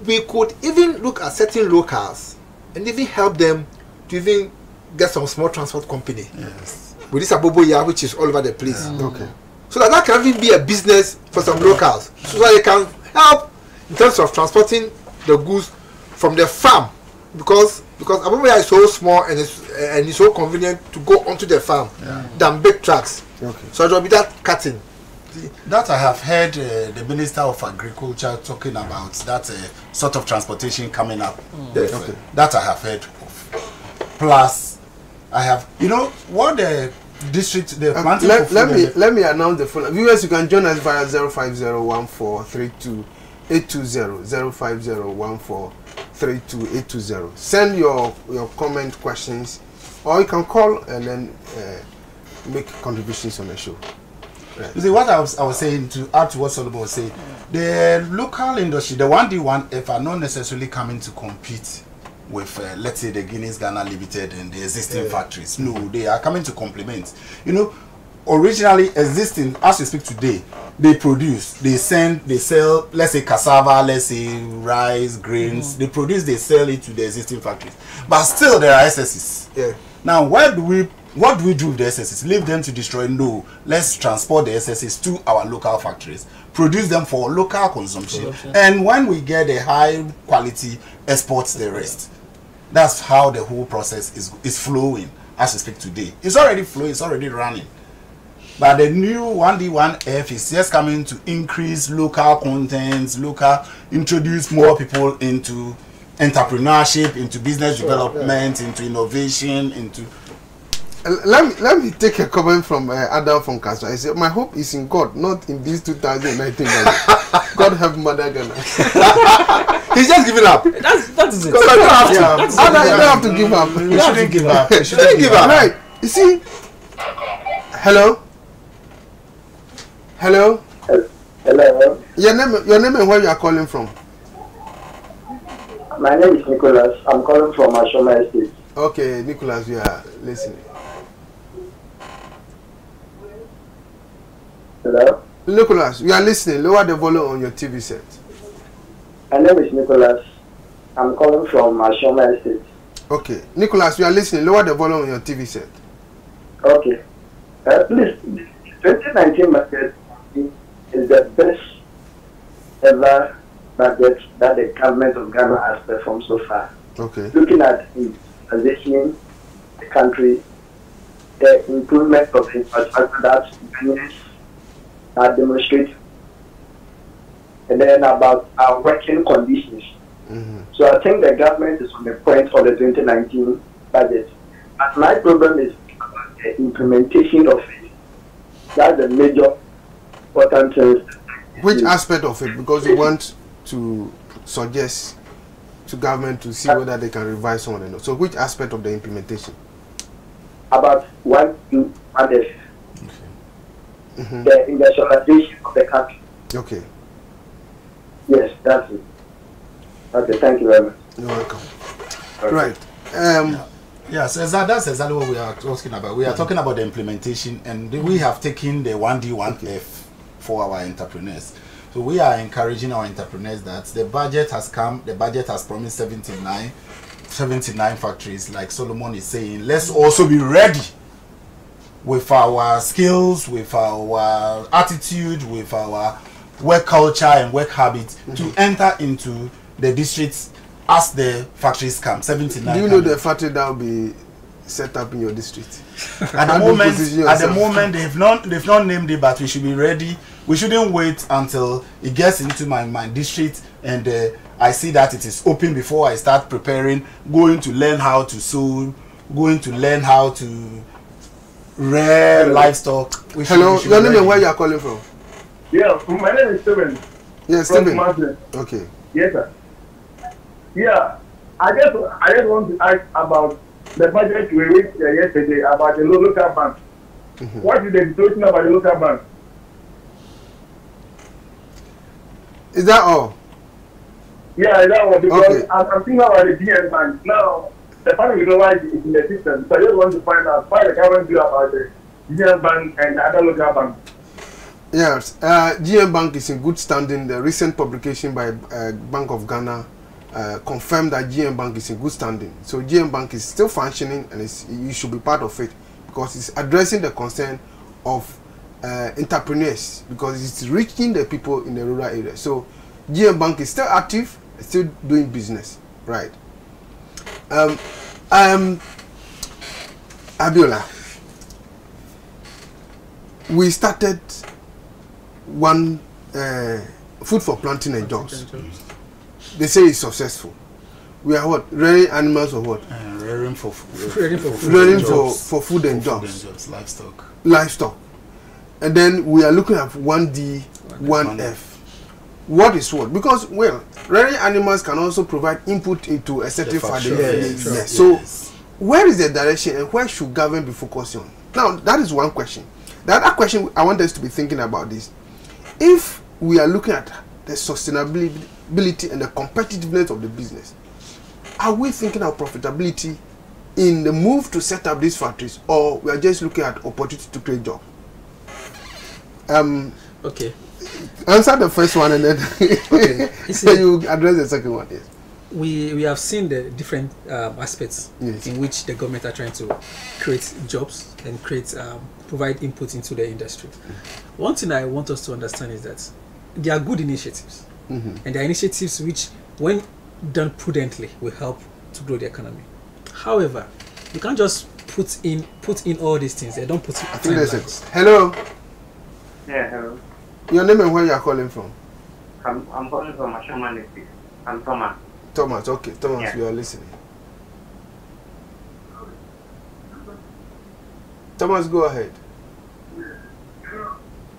We could even look at certain locals and even help them to even get some small transport company. Yes. With this Aboboya, which is all over the place. Okay. So that can even be a business for some locals. So that they can help in terms of transporting the goods from the farm. Because Aboboya is so small and it's so convenient to go onto the farm than big trucks. Okay. So there will be that cutting. That I have heard the Minister of Agriculture talking about that sort of transportation coming up. Yes. Okay. That I have heard of. Plus, I have, you know, what the district, the planting let me announce the phone. Viewers, you can join us via 0501432 820. Send your comment, questions, or you can call and then make contributions on the show. Right. You see, what I was saying, to add to what Solomon was saying, the local industry, the 1D1F, are not necessarily coming to compete with, let's say, the Guinness Ghana Limited and the existing factories. No, they are coming to complement. You know, originally existing, as we speak today, they produce, they sell, let's say cassava, let's say rice, grains. They produce, they sell it to the existing factories. But still, there are excesses. Yeah. Now, what do we do with the excesses? Leave them to destroy? No. Let's transport the excesses to our local factories, produce them for local consumption, and when we get a high quality, export the rest. That's how the whole process is flowing as we speak today. It's already flowing, it's already running. But the new 1D1F is just coming to increase local contents, introduce more people into entrepreneurship, into business development, into innovation, into... Let me take a comment from Adam from Castro. I said, my hope is in God, not in this 2019. God help Mother Ghana. He's just giving up. That's it. You don't have to give up. You shouldn't give up. You shouldn't give up. Right. You see? Hello? Hello? Hello. Your name and where you are calling from? My name is Nicholas. I'm calling from Ashoma Estate. Okay, Nicholas, we are listening. Hello? Nicholas, we are listening. Lower the volume on your TV set. My name is Nicholas. I'm calling from Ashoma Estate. Okay. Nicholas, we are listening. Lower the volume on your TV set. Okay. Please, 2019 budget is the best ever budget that the government of Ghana has performed so far. Okay. Looking at the country, the improvement of infrastructure that Ghanaians are demonstrating, and then about our working conditions. So I think the government is on the point of the 2019 budget. But my problem is about the implementation of it. That's the major important thing. Which aspect of it? Because you want to suggest to government to see whether they can revise some of them. So which aspect of the implementation? About 1D1F. The industrialization of the country. Okay. Yes, that's it. Okay, thank you very much. You're welcome. Okay. Right. Yes, that's exactly what we are talking about. We are talking about the implementation, and we have taken the 1D1F for our entrepreneurs. So we are encouraging our entrepreneurs that the budget has come, the budget has promised 79 factories, like Solomon is saying. Let's also be ready with our skills, with our attitude, with our work culture and work habits to enter into the districts as the factories come. 79. Do you know the factory that will be set up in your district? At the moment, they've not named it, but we should be ready. We shouldn't wait until it gets into my district and I see that it is open before I start preparing, going to learn how to sew, going to learn how to rear livestock. Hello, your name and where you are calling from? Yeah, my name is Steven. Yes, Steven. Okay. Yes, sir. Yeah, I just want to ask about the budget we reached yesterday about the local bank. What is the situation about the local bank? Is that all? Yeah, that was because I'm thinking about the BN bank now. the family you know why it's in the system. So I just want to find out why the government do about the GM Bank and the other local banks. Yes, GM Bank is in good standing. The recent publication by Bank of Ghana confirmed that GM Bank is in good standing. So GM Bank is still functioning, and you should be part of it because it's addressing the concern of entrepreneurs, because it's reaching the people in the rural area. So GM Bank is still active, still doing business, right? Abiola, we started one food for planting and jobs. They say it's successful. We are what? Rearing animals or what? Rearing for food. Rearing for food and jobs. Livestock. And then we are looking at 1D, 1F. What is what? Because, well, rearing animals can also provide input into a certain farming. Yes. So, where is the direction and where should government be focusing on? Now, that is one question. The other question I want us to be thinking about this. If we are looking at the sustainability and the competitiveness of the business, are we thinking of profitability in the move to set up these factories, or we are just looking at opportunity to create jobs? Okay. Answer the first one and then okay. You address the second one. Yes. We have seen the different aspects in which the government are trying to create jobs and provide input into the industry. One thing I want us to understand is that there are good initiatives, and there are initiatives which, when done prudently, will help to grow the economy. However, you can't just put in all these things. They don't put it. Hello. Yeah, hello. Your name and where you are calling from? I'm calling from Ashaman. I'm Thomas. Thomas, okay. Thomas, yeah. You are listening. Thomas, go ahead.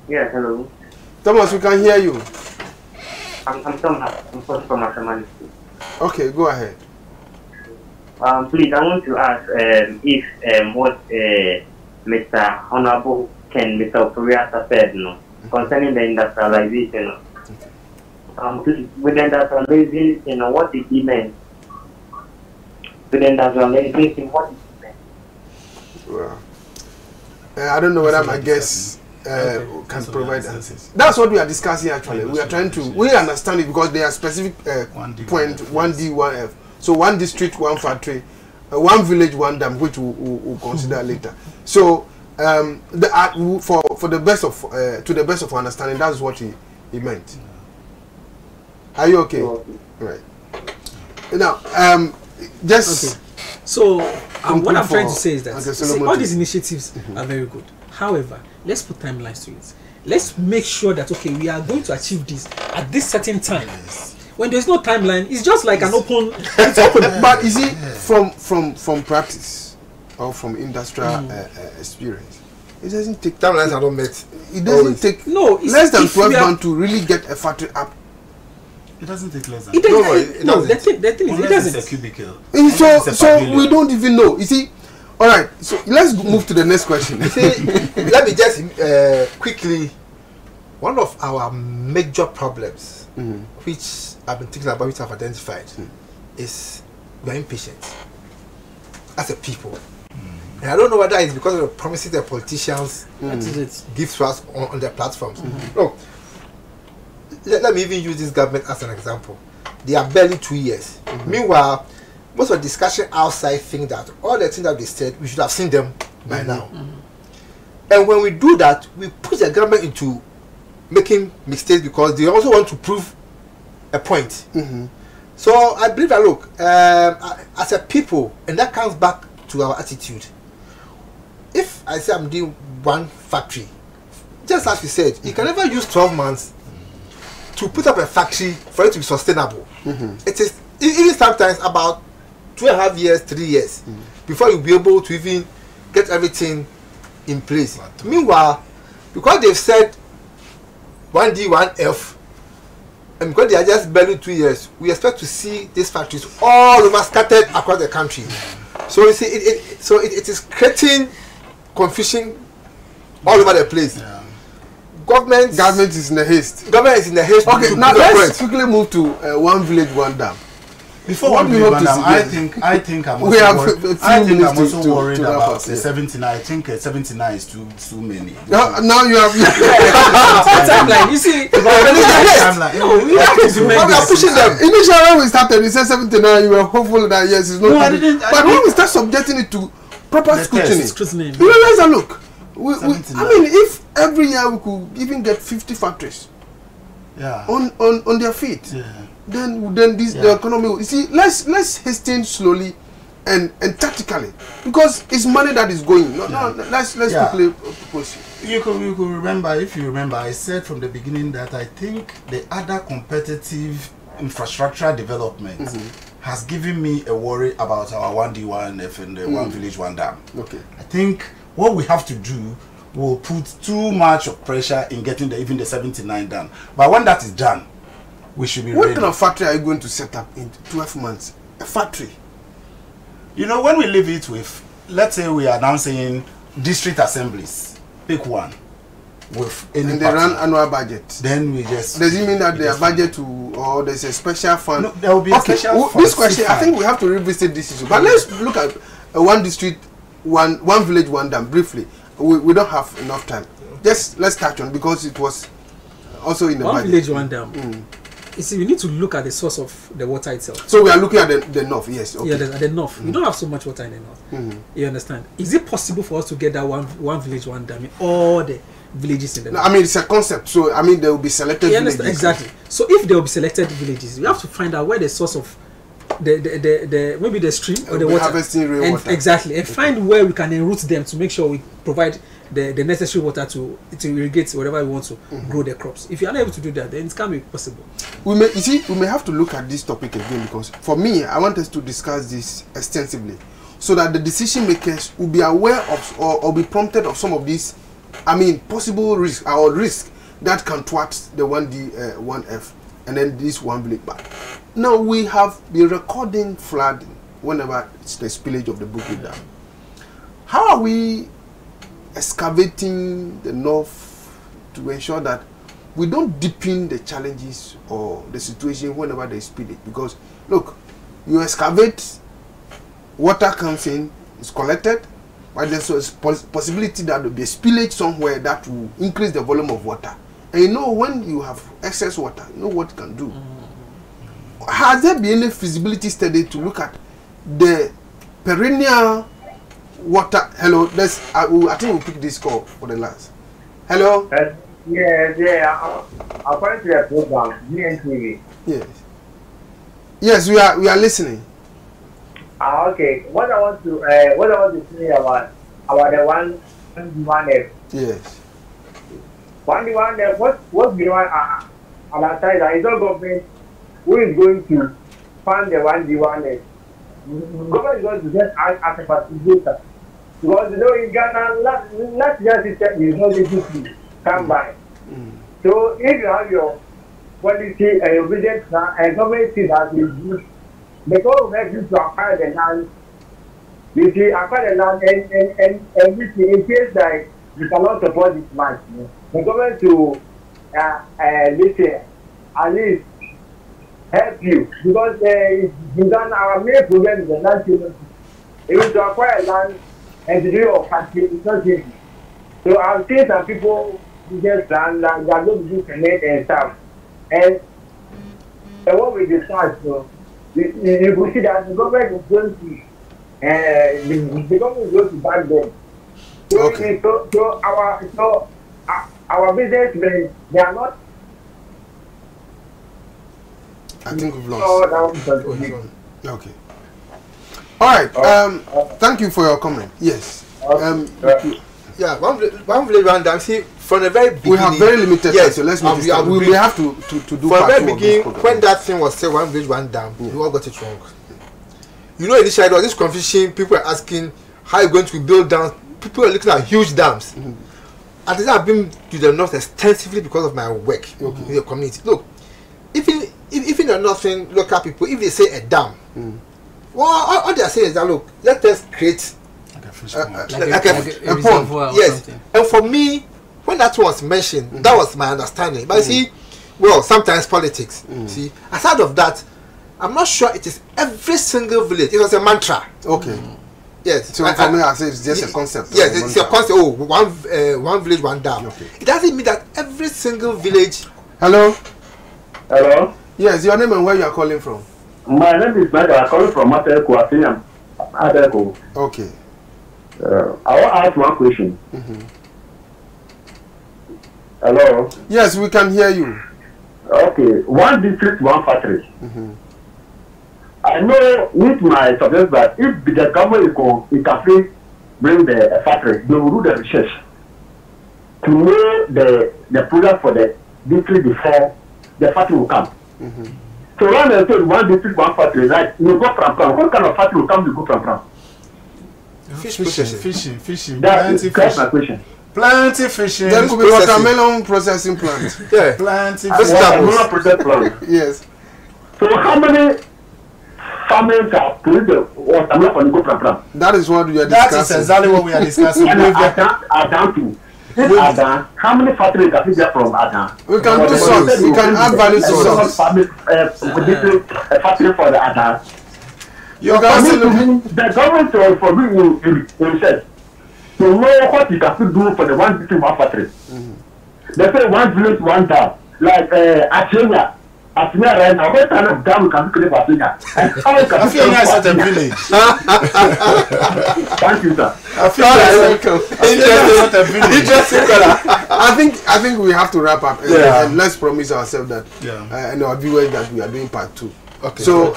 Yeah, hello. Thomas, we can hear you. I'm Thomas. I'm calling from Ashaman. Okay, go ahead. Please, I want to ask if what Mr. Honorable Mr. Opuriata said, concerning the industrialization. Please, with the industrialization, what did he mean? With the industrialization, what did he mean? Well, I don't know whether my guests can provide answers. That's what we are discussing actually. We are trying to, we understand it because there are specific point, 1D, 1F. So 1 district, 1 factory, 1 village, 1 dam, which we'll consider later. So for the best of to the best of understanding, that's what he meant. Are you okay? Right. Now, just okay. So what I'm trying to say is that all these initiatives are very good. However, let's put timelines to it. Let's make sure that we are going to achieve this at this certain time. When there's no timeline, it's just like an open. It's open. But you see, from practice or from industrial experience, it doesn't take timelines are not met. It doesn't take less than 12 months to really get a factory up. It doesn't take less than. The thing is, it doesn't. It's a cubicle. So we don't even know. You see. All right. So let's move to the next question. See, let me just quickly. One of our major problems, which I've been thinking about, which I've identified, is we are impatient as a people. And I don't know whether it's because of the promises the politicians give to us on their platforms. Look, let me even use this government as an example. They are barely 2 years. Meanwhile, most of the discussion outside think that all the things that they said, we should have seen them by now. And when we do that, we push the government into making mistakes because they also want to prove a point. So I believe that, look, as a people, and that comes back to our attitude. If I say I'm doing 1 factory, just as you said, you can never use 12 months to put up a factory for it to be sustainable. It is even sometimes about 2.5 years, 3 years before you'll be able to even get everything in place. Meanwhile, because they've said 1D, 1F, and because they are just barely 2 years, we expect to see these factories all over scattered across the country. So you see, it is creating confusion all over the place. Government is in the haste. Government is in the haste. Okay, now let's quickly move to 1 village, 1 dam. Before we move on, I think I'm also worried about the 79. I think 79 is too many. Now you have timeline. You see, we have to pushing them. Initially, when we started, we said 79. You were hopeful that yes, it's not. No, but when we start subjecting it to proper scrutiny, you realize that look. I mean, if every year we could even get 50 factories, on their feet, then the economy. You see, let's hasten slowly and tactically, because it's money that is going. Let's quickly propose. You could remember, if you remember, I said from the beginning that I think the other competitive infrastructure development has given me a worry about our 1D1F and the One Village One Dam. Okay, I think what we have to do will put too much of pressure in getting even the 79 done. But when that is done, we should be ready. What kind of factory are you going to set up in 12 months? A factory? You know, when we leave it with, let's say we are now saying district assemblies, pick one. With any and they run annual budget. Then we just... Does it mean that their budget or there's a special fund? No, there will be a special fund. This question, I think we have to revisit this issue. But let's look at one district, one village, one dam, briefly. We don't have enough time. Just let's touch on, because it was also in the one budget. Village, one dam. You see, we need to look at the source of the water itself. So we are looking at the north, yes. Okay. Yeah, the north. We don't have so much water in the north. You understand? Is it possible for us to get that one village, one dam in all the villages in the north? I mean, it's a concept. So I mean, there will be selected villages. Exactly. So if there will be selected villages, we have to find out where the source of the maybe the stream or the water, harvesting rainwater. Exactly, and find where we can enroute them to make sure we provide the necessary water to irrigate whatever we want to grow the crops. If you are not able to do that, then it can't be possible. We may have to look at this topic again, because for me, I want us to discuss this extensively, so that the decision makers will be aware of or be prompted of some of these, I mean, possible risk that can thwart the 1D, 1F, and then this one village back. Now we have been recording flooding whenever it's the spillage of the Bukit Dam. How are we excavating the north to ensure that we don't deepen the challenges or the situation whenever they spillage? Because look, you excavate, water comes in, it's collected, but there's a possibility that there will be a spillage somewhere that will increase the volume of water. And you know, when you have excess water, you know what it can do. Has there been any feasibility study to look at the perennial water? Hello, I think we'll pick this call for the last. Hello? Yeah. According to the program, GNTV. Yes, we are listening. Okay. What I want to say about the 1F. Yes. 1F. What's going on our side? Is not government who is going to fund the 1F. Government is going to just act as a facilitator. Because you know, in Ghana, last year's system is not able to come by. So if you have your policy and your vision plan, and government sees that is good, the government needs to acquire the land. You see, acquire the land and in case that you cannot support this match, the government to listen, at least help you, because our main problem is the land payment. If you acquire land and to do your country, it's not easy. So I've seen some people just land that they are going to do cement and stuff. And what we discussed, you could see that the government is going to the government is going to back them. So, okay. So our businessmen, they are not. I think we've lost. Okay. All right. Thank you for your comment. Yes. Yeah. One village, one dam. See, from the very beginning, we have very limited time, so let's make it. We may have to do. From the very beginning, when that thing was said, one village, one dam, we all got it wrong. You know, initially there was this confusion. People were asking how you're going to build dams. People were looking at huge dams. I think I've been to the north extensively because of my work in the community. Look, even the northern local people, if they say a dam, well, all they are saying is that, look, let us create like a pond. Yes. And for me, when that was mentioned, that was my understanding. But you see, well, sometimes politics. See, aside of that, I'm not sure it is every single village. It was a mantra. Okay. Yes. So for me, I say it's just a concept. Yes, it's a concept. Oh, one village, one dam. Okay. It doesn't mean that every single village. Hello. Hello. Yes, your name and where you are calling from? My name is Michael. I'm calling from Mateko. Okay. I want to ask one question. Hello. Yes, we can hear you. Okay, one district, one factory. I know with my suggest that if the government can bring the factory, they will do the research to know the product for the district before the factory will come. So when I said one district, one factory, like you go from what kind of factory will come to go from? Fishing. That's my question. Plenty fishing. There could be watermelon processing plant. Yeah. Plenty watermelon processing plant. Yes. So how many farmers are putting the watermelon on the go from? That is what we are discussing. That is exactly what we are discussing. Adan too. If Adan, how many factories can we get from Adan? We can do source. We can add value to source. Factory for the Adan. You can the government will forbid in research to know what you can do for the one district, one factory. They say one village, one dam. Like Achenya right now, what kind of dam can create Achenya? Achenya is not a village. Thank you, sir. I think we have to wrap up. And let's promise ourselves that and our viewers that we are doing part 2. Okay. So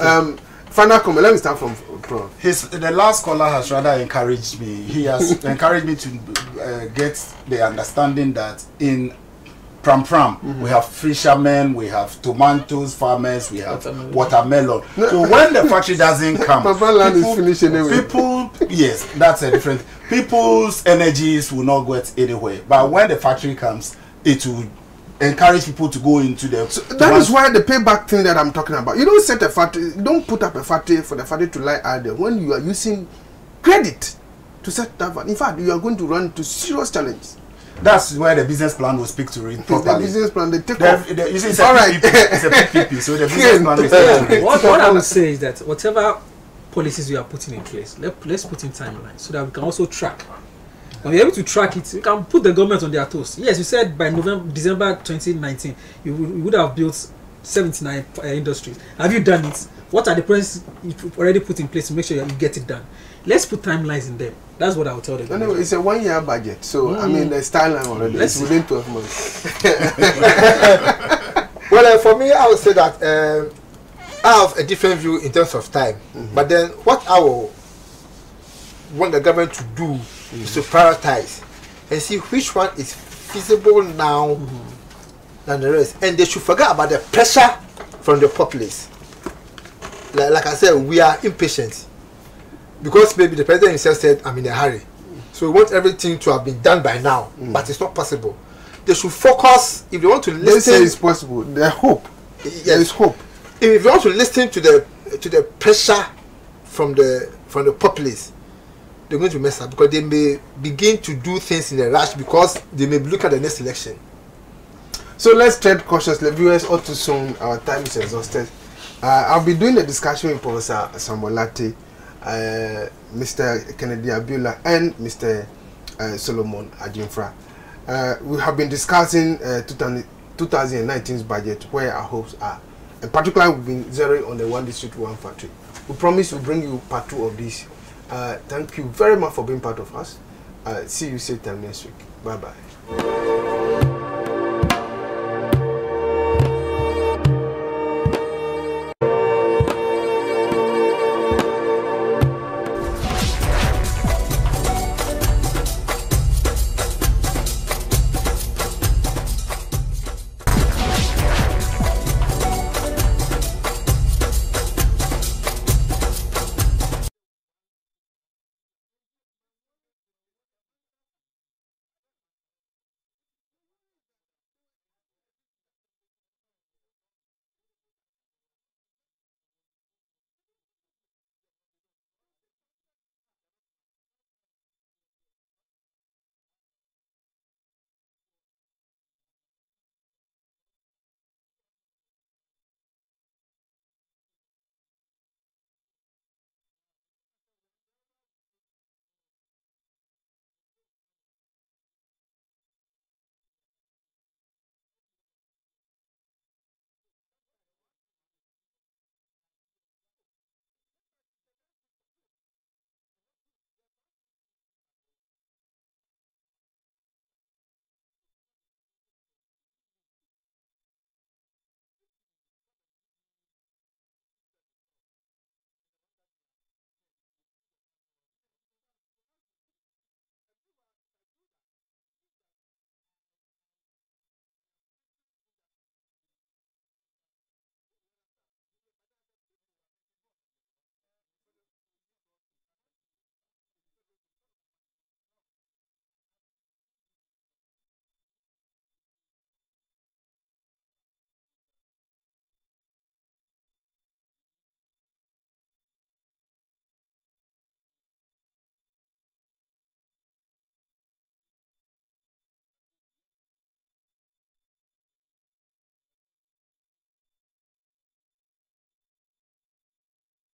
final comment. Let me start from Prof. The last caller has rather encouraged me. He has encouraged me to get the understanding that in Pram we have fishermen, we have tomatoes farmers, we have watermelon. So when the factory doesn't come, people, yes, that's a different. People's energies will not go anywhere. But when the factory comes, it will encourage people to go into the. So that is why the payback thing that I'm talking about. You don't set a factory. Don't put up a factory for the factory to lie out there when you are using credit to set that. In fact, you are going to run into serious challenges. That's where the business plan will speak to it properly. The business plan, they take off. It's all right. It's a PPP, so the business plan is what I would say is that whatever policies we are putting in place, let's put in timelines so that we can also track. When we're able to track it, we can put the government on their toes. Yes, you said by December 2019, you would have built 79 industries. Have you done it? What are the plans you've already put in place to make sure you get it done? Let's put timelines in them. That's what I will tell them. Anyway, it's a 1-year budget, so I mean the timeline already. It's within 12 months. Well, for me, I would say that I have a different view in terms of time. But then, what I will want the government to do is to prioritize and see which one is feasible now than the rest. And they should forget about the pressure from the populace. Like I said, we are impatient. Because maybe the president himself said, I'm in a hurry. So we want everything to have been done by now. But it's not possible. They should focus, if they want to listen. They say it's possible. There's hope. Yes. There is hope. If they want to listen to the pressure from the populace, they're going to mess up. Because they may begin to do things in a rush because they may look at the next election. So let's tread cautiously. Viewers, all too soon. Our time is exhausted. I'll be doing a discussion with Professor Samuel Latte, Mr. Kennedy Abiola, and Mr. Solomon Ajinfra. We have been discussing 2019's budget, where our hopes are. And particularly, we've been zeroing on the one district, one factory. We promise to bring you part 2 of this. Thank you very much for being part of us. See you same time next week. Bye-bye.